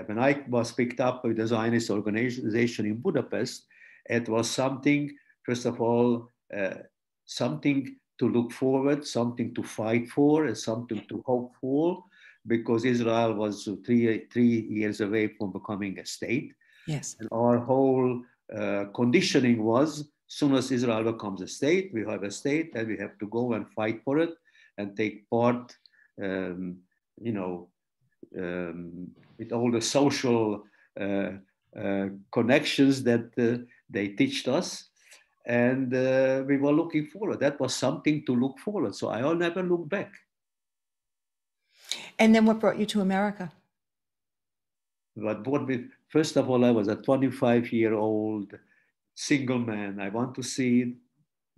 When I was picked up by the Zionist organization in Budapest, it was something, first of all, something to look forward, something to fight for, and something to hope for, because Israel was three years away from becoming a state. Yes. And our whole conditioning was, as soon as Israel becomes a state, we have a state, and we have to go and fight for it and take part, with all the social connections that they teached us. And we were looking forward. That was something to look forward. So I'll never look back. And then what brought you to America? But first of all, I was a 25-year-old single man. I want to see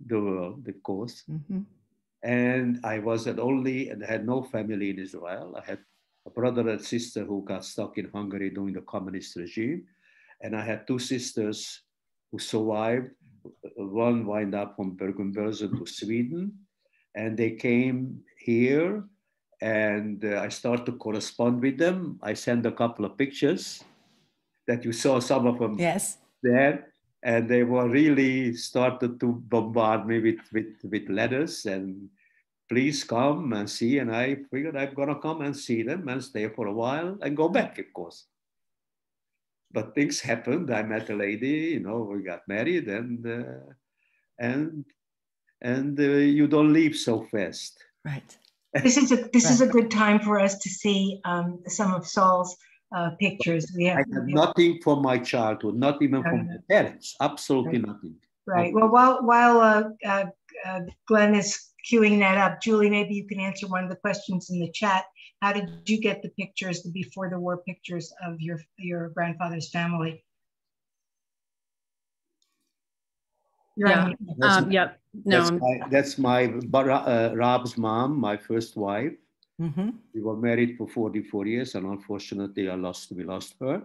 the world, of course. And I was and had no family in Israel. I had a brother and sister who got stuck in Hungary during the communist regime. And I had two sisters who survived. One wound up from Bergen-Belsen to Sweden. And they came here, and I started to correspond with them. I sent a couple of pictures that you saw, some of them there. And they were really started to bombard me with letters and please come and see. And I figured I'm going to come and see them and stay for a while and go back, of course. But things happened. I met a lady, we got married, and you don't leave so fast. Right. This is a good time for us to see some of Saul's pictures. I have nothing from my childhood, not even from my parents. Absolutely nothing. Right. Well, while Glenn is queuing that up, Julie, maybe you can answer one of the questions in the chat. How did you get the pictures, the before the war pictures of your grandfather's family? Yep. No. That's my Rob's mom, my first wife. We were married for 44 years, and unfortunately, we lost her.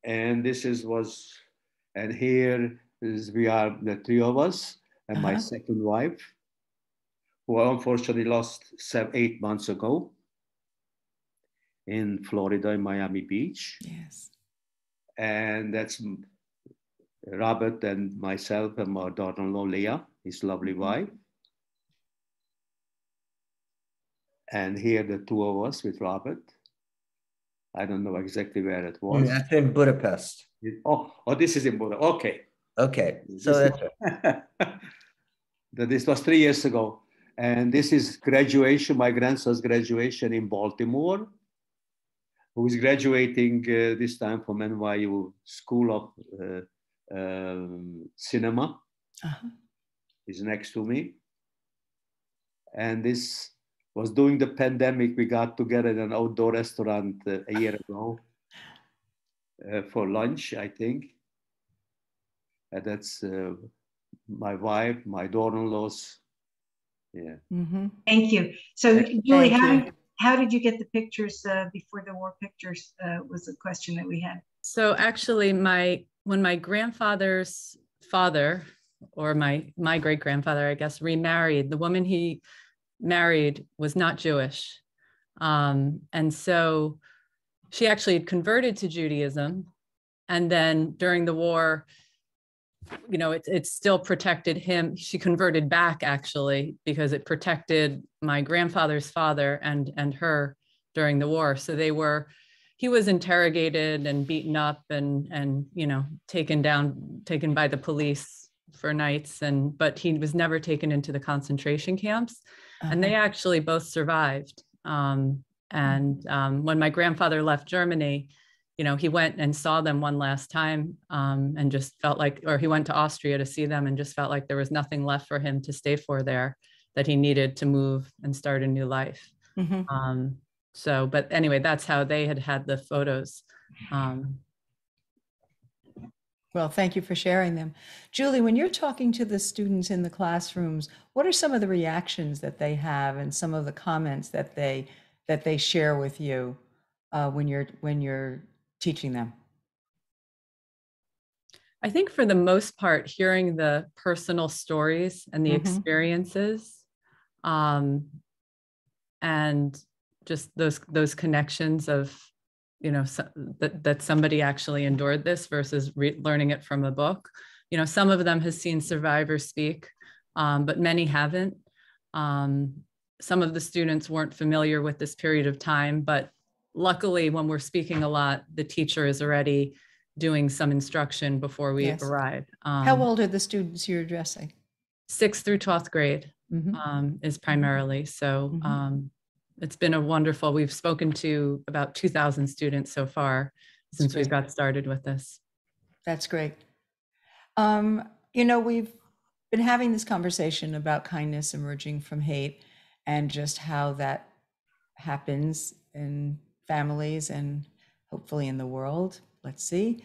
And we are the three of us, and my second wife, who I unfortunately lost 8 months ago in Florida, in Miami Beach. Yes. And that's Robert and myself and my daughter-in-law, Leah, his lovely wife. And here the two of us with Robert. I don't know exactly where it was. That's in Budapest. This is in Budapest. Okay. So this was 3 years ago. And this is graduation, my grandson's graduation in Baltimore. who is graduating this time from NYU School of Cinema. Is next to me. And this was during the pandemic. We got together in an outdoor restaurant a year ago for lunch, I think. And that's my wife, my daughter-in-laws. Yeah. Thank you. So, Julie, how did you get the pictures before the war pictures? Was the question that we had. So actually, when my grandfather's father, or my great grandfather, I guess, remarried, the woman he married was not Jewish, and so she actually had converted to Judaism, and then during the war, you know, it still protected him. She converted back actually because it protected my grandfather's father and her during the war. So he was interrogated and beaten up and you know, taken by the police for nights, but he was never taken into the concentration camps. And they actually both survived. When my grandfather left Germany, you know, he went and saw them one last time and just felt like, or he went to Austria to see them and just felt like there was nothing left for him to stay for there, that he needed to move and start a new life. But anyway, that's how they had the photos. Well, thank you for sharing them. Julie, when you're talking to the students in the classrooms, what are some of the reactions that they have and some of the comments that they share with you when you're teaching them? I think for the most part, hearing the personal stories and the experiences, and just those connections of, you know, that somebody actually endured this versus learning it from a book. You know, some of them has seen survivors speak, but many haven't. Some of the students weren't familiar with this period of time, but luckily when we're speaking a lot, the teacher is already doing some instruction before we arrive. How old are the students you're addressing? 6th through 12th grade is primarily. So it's been a wonderful, we've spoken to about 2,000 students so far since we've got started with this. That's great. You know, we've been having this conversation about kindness emerging from hate and just how that happens in families and hopefully in the world. Let's see.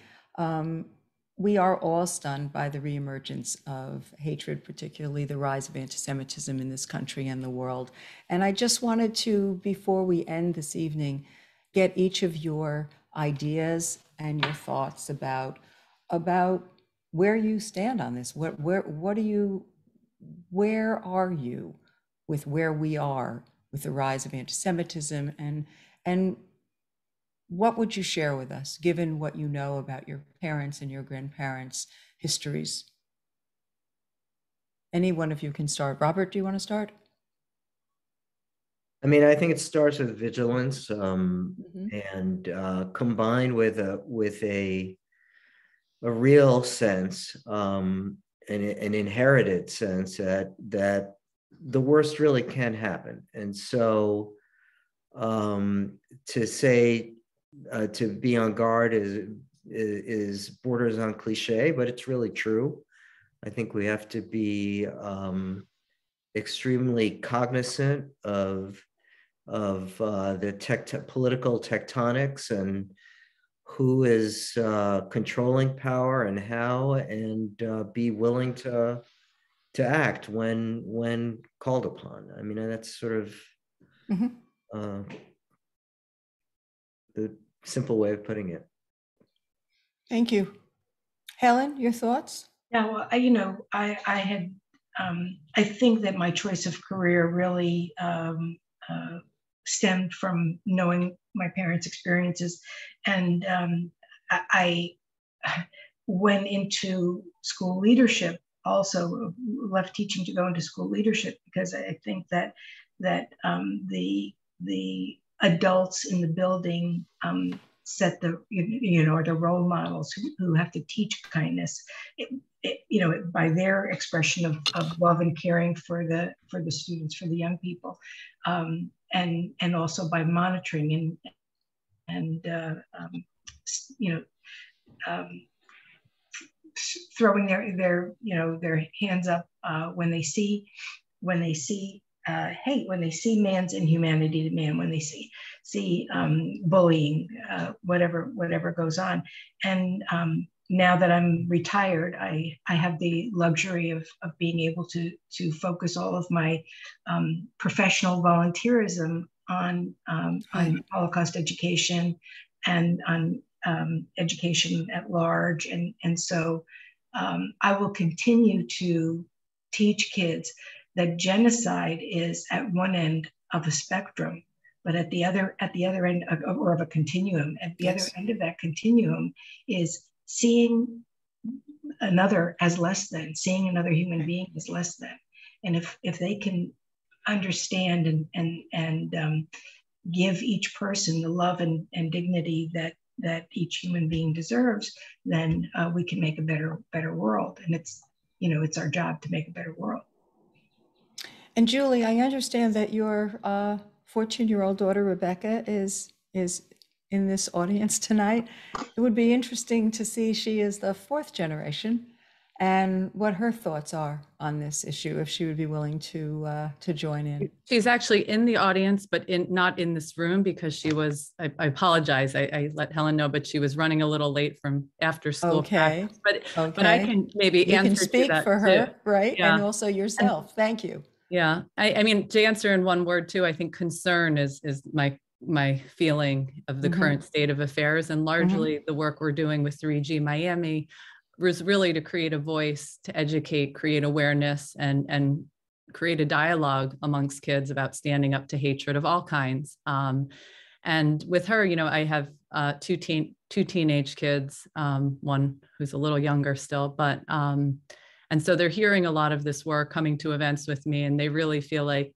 We are all stunned by the reemergence of hatred, particularly the rise of anti-Semitism in this country and the world. And I just wanted to, before we end this evening, get each of your ideas and your thoughts about where you stand on this. Where are you with where we are with the rise of anti-Semitism, and what would you share with us, given what you know about your parents and your grandparents' histories? Any one of you can start. Robert, do you want to start? I mean, I think it starts with vigilance, and combined with a real sense, an inherited sense that the worst really can happen. And so to say, to be on guard is borders on cliche, but it's really true. I think we have to be extremely cognizant of the political tectonics and who is controlling power and how, and be willing to act when called upon. I mean, that's sort of the simple way of putting it. Thank you. Helen, your thoughts? Yeah, well, I think that my choice of career really stemmed from knowing my parents' experiences. And I went into school leadership, also left teaching to go into school leadership, because I think that the adults in the building set the, are the role models who have to teach kindness, by their expression of love and caring for the students, for the young people, and also by monitoring you know, throwing their hands up when they see hate, when they see man's inhumanity to man, when they see bullying, whatever goes on. And now that I'm retired, I have the luxury of being able to focus all of my professional volunteerism on Holocaust education and on education at large. And so I will continue to teach kids that genocide is at one end of a spectrum, but at the other end of a continuum. At the other end of that continuum is seeing another as less than, seeing another human being as less than. And if they can understand and give each person the love and dignity that each human being deserves, then we can make a better world. And it's our job to make a better world. And Julie, I understand that your 14-year-old daughter, Rebecca, is in this audience tonight. It would be interesting to see, she is the 4th generation, and what her thoughts are on this issue, if she would be willing to join in. She's actually in the audience, but not in this room, because she was, I apologize, I let Helen know, but she was running a little late from after school practice. But I can maybe you answer can speak to that for her, too. right? Yeah. And also yourself. Thank you. Yeah, I mean, to answer in one word too, I think concern is my feeling of the current state of affairs, and largely the work we're doing with 3G Miami was really to create a voice, to educate, create awareness, and create a dialogue amongst kids about standing up to hatred of all kinds. And with her, I have two teenage kids, one who's a little younger still, but and so they're hearing a lot of this work, coming to events with me, and they really feel like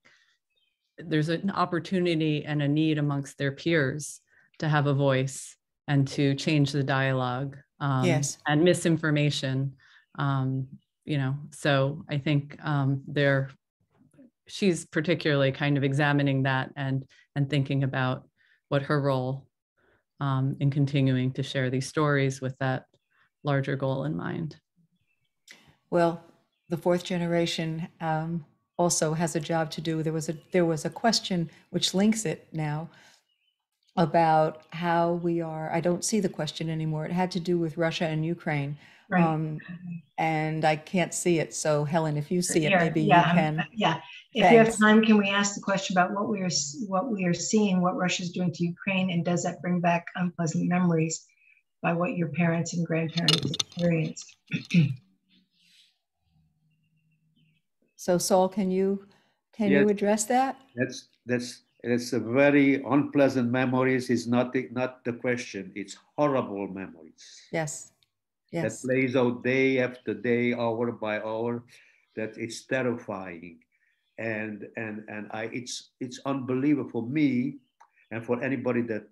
there's an opportunity and a need amongst their peers to have a voice and to change the dialogue. Yes. And misinformation, so I think she's particularly kind of examining that and thinking about what her role in continuing to share these stories with that larger goal in mind. Well, the 4th generation also has a job to do. There was a question which links it now about how we are. I don't see the question anymore. It had to do with Russia and Ukraine, right. And I can't see it. So Helen, if you see it, maybe you can. Yeah. If you have time, can we ask the question about what we are seeing, what Russia is doing to Ukraine, and does that bring back unpleasant memories by what your parents and grandparents experienced? So Saul, can you address that? That's a very unpleasant memories. Is not the question. It's horrible memories. Yes. That plays out day after day, hour by hour. That it's terrifying, and it's unbelievable for me, and for anybody that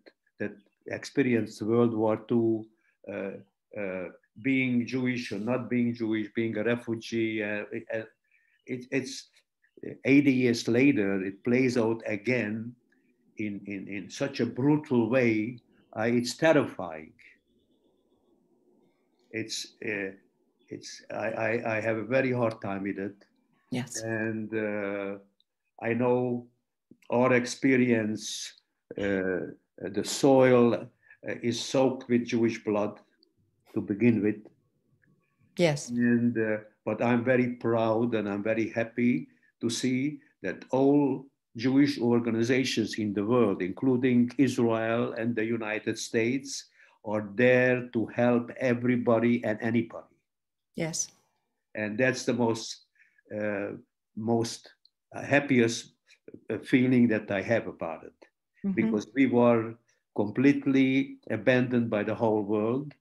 experienced World War II, being Jewish or not being Jewish, being a refugee. It's 80 years later, it plays out again in such a brutal way. It's terrifying. I have a very hard time with it. Yes. And I know our experience, the soil is soaked with Jewish blood to begin with. Yes. And but I'm very proud and I'm very happy to see that all Jewish organizations in the world, including Israel and the United States, are there to help everybody and anybody. Yes. And that's the most happiest feeling that I have about it, because we were completely abandoned by the whole world.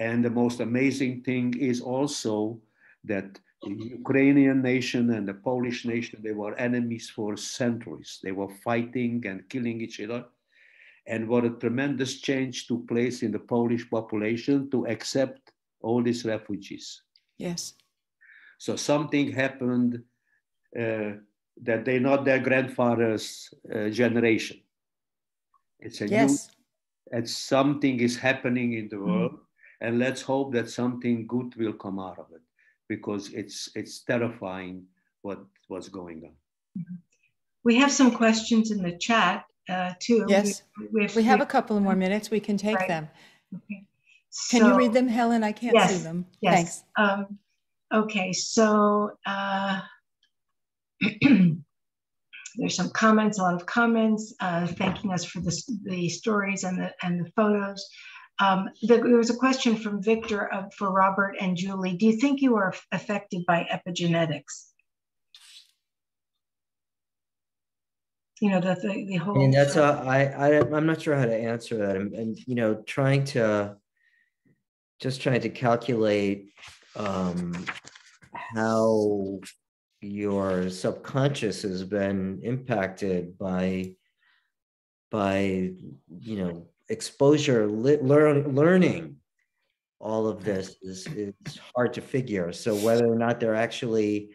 And the most amazing thing is also that the Ukrainian nation and the Polish nation, they were enemies for centuries. They were fighting and killing each other. And what a tremendous change took place in the Polish population to accept all these refugees. Yes. So something happened that they're not their grandfather's generation. It's a new, Yes. and something is happening in the Mhm. world, and let's hope that something good will come out of it, because it's terrifying what's going on. We have some questions in the chat too. Yes. We have a couple of more minutes. We can take right. them. Okay. Can you read them, Helen? I can't see them. Yes. Thanks. Okay, so there's some comments, a lot of comments, thanking us for the stories and the photos. There was a question from Victor for Robert and Julie. Do you think you are affected by epigenetics? You know, the whole. I mean, that's I'm not sure how to answer that. And you know, trying to calculate how your subconscious has been impacted by you know, exposure, learning all of this is hard to figure. So whether or not they're actually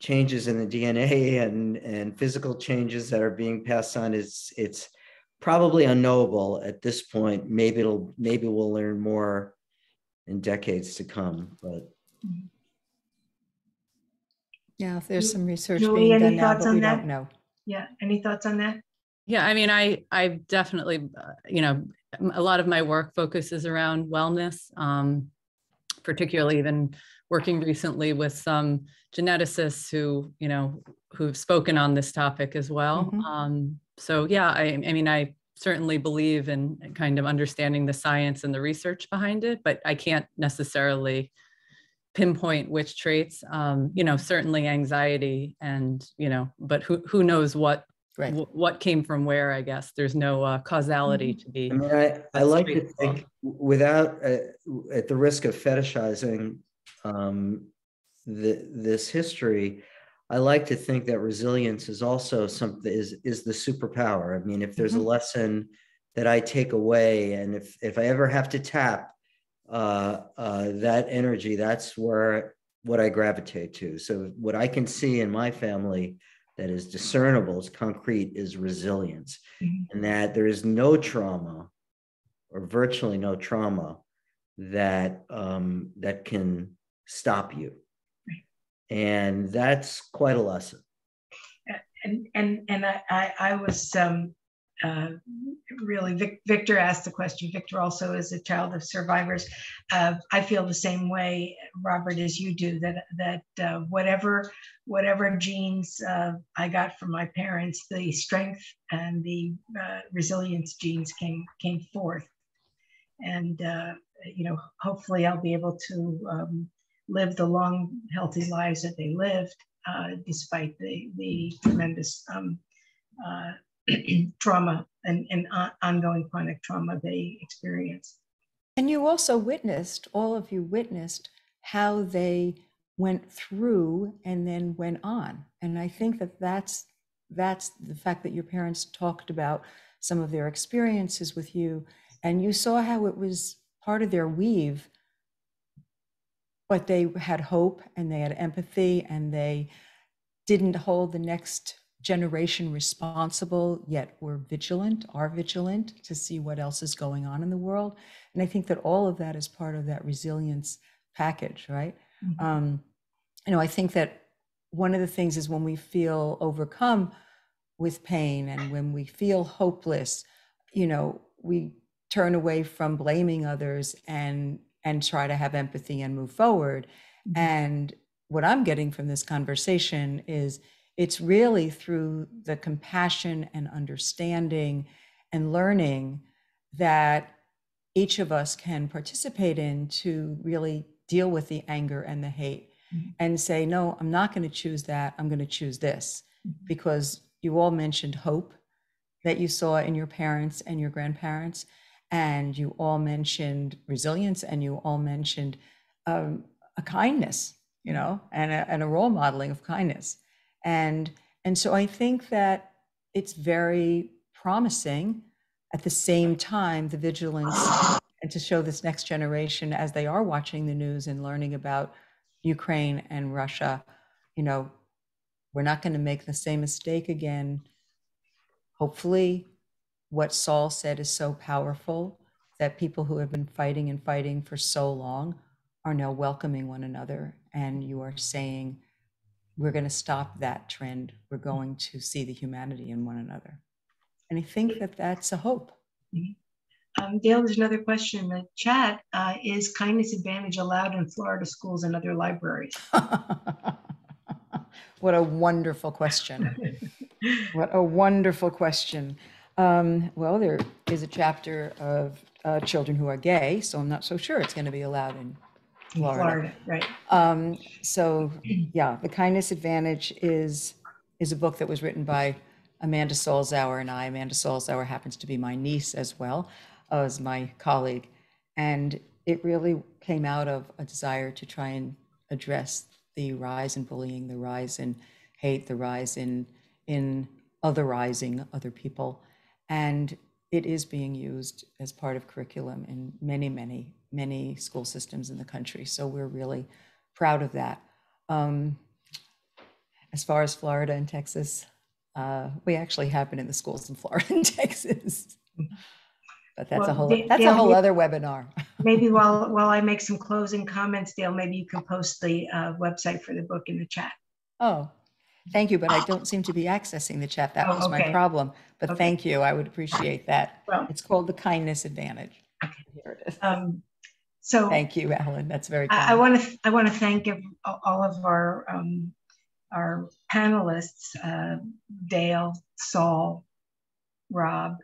changes in the DNA and physical changes that are being passed on, it's probably unknowable at this point. Maybe we'll learn more in decades to come, but Yeah, there's some research Julie, being done any now, thoughts but on we that? don't know. Yeah, any thoughts on that? Yeah, I mean, I definitely, you know, a lot of my work focuses around wellness, particularly even working recently with some geneticists who, you know, who've spoken on this topic as well. So yeah, I mean, I certainly believe in kind of understanding the science and the research behind it, but I can't necessarily pinpoint which traits, you know, certainly anxiety and, you know, but who knows what came from where, I guess. There's no causality to be. I mean, I like to think, without, at the risk of fetishizing this history, I like to think that resilience is also something, is the superpower. I mean, if there's a lesson that I take away, and if I ever have to tap that energy, that's what I gravitate to. So what I can see in my family that is discernible, is concrete, is resilience, and that there is no trauma, or virtually no trauma, that that can stop you, and that's quite a lesson. And I was really, Victor asked the question. Victor also is a child of survivors. I feel the same way, Robert, as you do, that whatever genes I got from my parents, the strength and the resilience genes came forth. And, you know, hopefully I'll be able to live the long, healthy lives that they lived, despite the tremendous trauma and ongoing chronic trauma they experience. And you also witnessed, all of you witnessed, how they went through and then went on. And I think that's the fact that your parents talked about some of their experiences with you, and you saw how it was part of their weave, but they had hope and they had empathy, and they didn't hold the next generation responsible, yet are vigilant to see what else is going on in the world. And I think that all of that is part of that resilience package, right? You know, I think that one of the things is when we feel overcome with pain and when we feel hopeless, you know, we turn away from blaming others and try to have empathy and move forward. And what I'm getting from this conversation is it's really through the compassion and understanding and learning that each of us can participate in to really deal with the anger and the hate and say, no, I'm not going to choose that. I'm going to choose this. Because you all mentioned hope that you saw in your parents and your grandparents, and you all mentioned resilience, and you all mentioned a kindness, you know, and a role modeling of kindness. And so I think that it's very promising. At the same time, the vigilance, and to show this next generation as they are watching the news and learning about Ukraine and Russia, you know, we're not going to make the same mistake again. Hopefully, what Saul said is so powerful, that people who have been fighting and fighting for so long are now welcoming one another. And you are saying, we're going to stop that trend. We're going to see the humanity in one another. And I think that that's a hope. Dale, there's another question in the chat. Is kindness advantage allowed in Florida schools and other libraries? What a wonderful question. What a wonderful question. Well, there is a chapter of children who are gay, so I'm not so sure it's going to be allowed in Florida. Right. So yeah, The Kindness Advantage is a book that was written by Amanda Solzauer and I. Amanda Solzauer happens to be my niece as well as my colleague. And it really came out of a desire to try and address the rise in bullying, the rise in hate, the rise in otherizing other people. And it is being used as part of curriculum in many, many, many school systems in the country. So we're really proud of that. As far as Florida and Texas, we actually have been in the schools in Florida and Texas. But that's a whole other webinar. Maybe while I make some closing comments, Dale, maybe you can post the website for the book in the chat. Oh, thank you, but I don't seem to be accessing the chat. That was my problem. But thank you. I would appreciate that. Well, it's called The Kindness Advantage. Okay. Here it is. So thank you, Alan. That's very kind. I want to thank all of our panelists, Dale, Saul, Rob,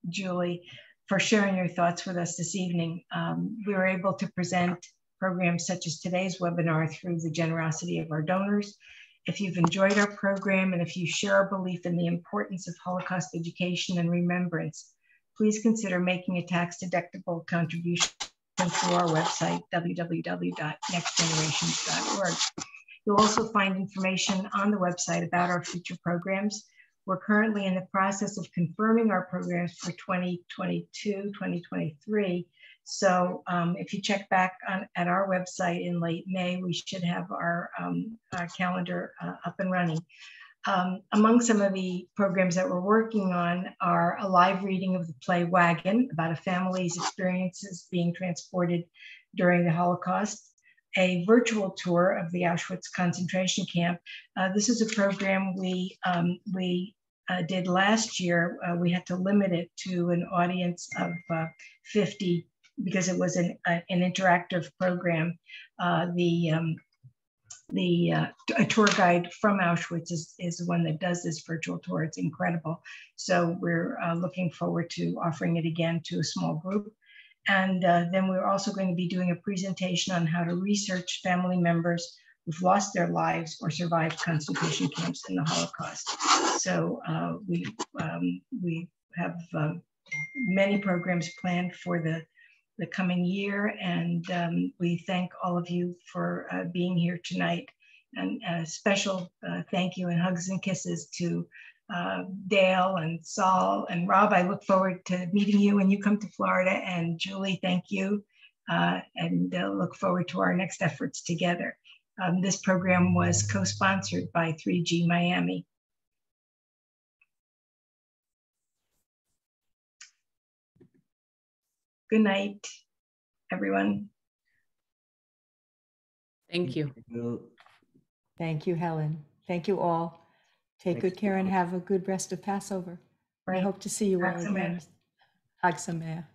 Julie, for sharing your thoughts with us this evening. We were able to present programs such as today's webinar through the generosity of our donors. If you've enjoyed our program and if you share our belief in the importance of Holocaust education and remembrance, please consider making a tax-deductible contribution through our website, www.nextgenerations.org. You'll also find information on the website about our future programs. We're currently in the process of confirming our programs for 2022, 2023. So if you check back at our website in late May, we should have our calendar up and running. Among some of the programs that we're working on are a live reading of the play Wagon, about a family's experiences being transported during the Holocaust, a virtual tour of the Auschwitz concentration camp. This is a program we did last year. We had to limit it to an audience of 50 because it was an interactive program. A tour guide from Auschwitz is the one that does this virtual tour. It's incredible. So we're looking forward to offering it again to a small group. And then we're also going to be doing a presentation on how to research family members who've lost their lives or survived concentration camps in the Holocaust. So we have many programs planned for the coming year, and we thank all of you for being here tonight. And a special thank you and hugs and kisses to Dale and Saul and Rob. I look forward to meeting you when you come to Florida. And Julie, thank you. And look forward to our next efforts together. This program was co-sponsored by 3G Miami. Good night, everyone. Thank you. Thank you, Helen. Thank you all. Take good care and have a good rest of Passover. I hope to see you all again. Hag Sameach.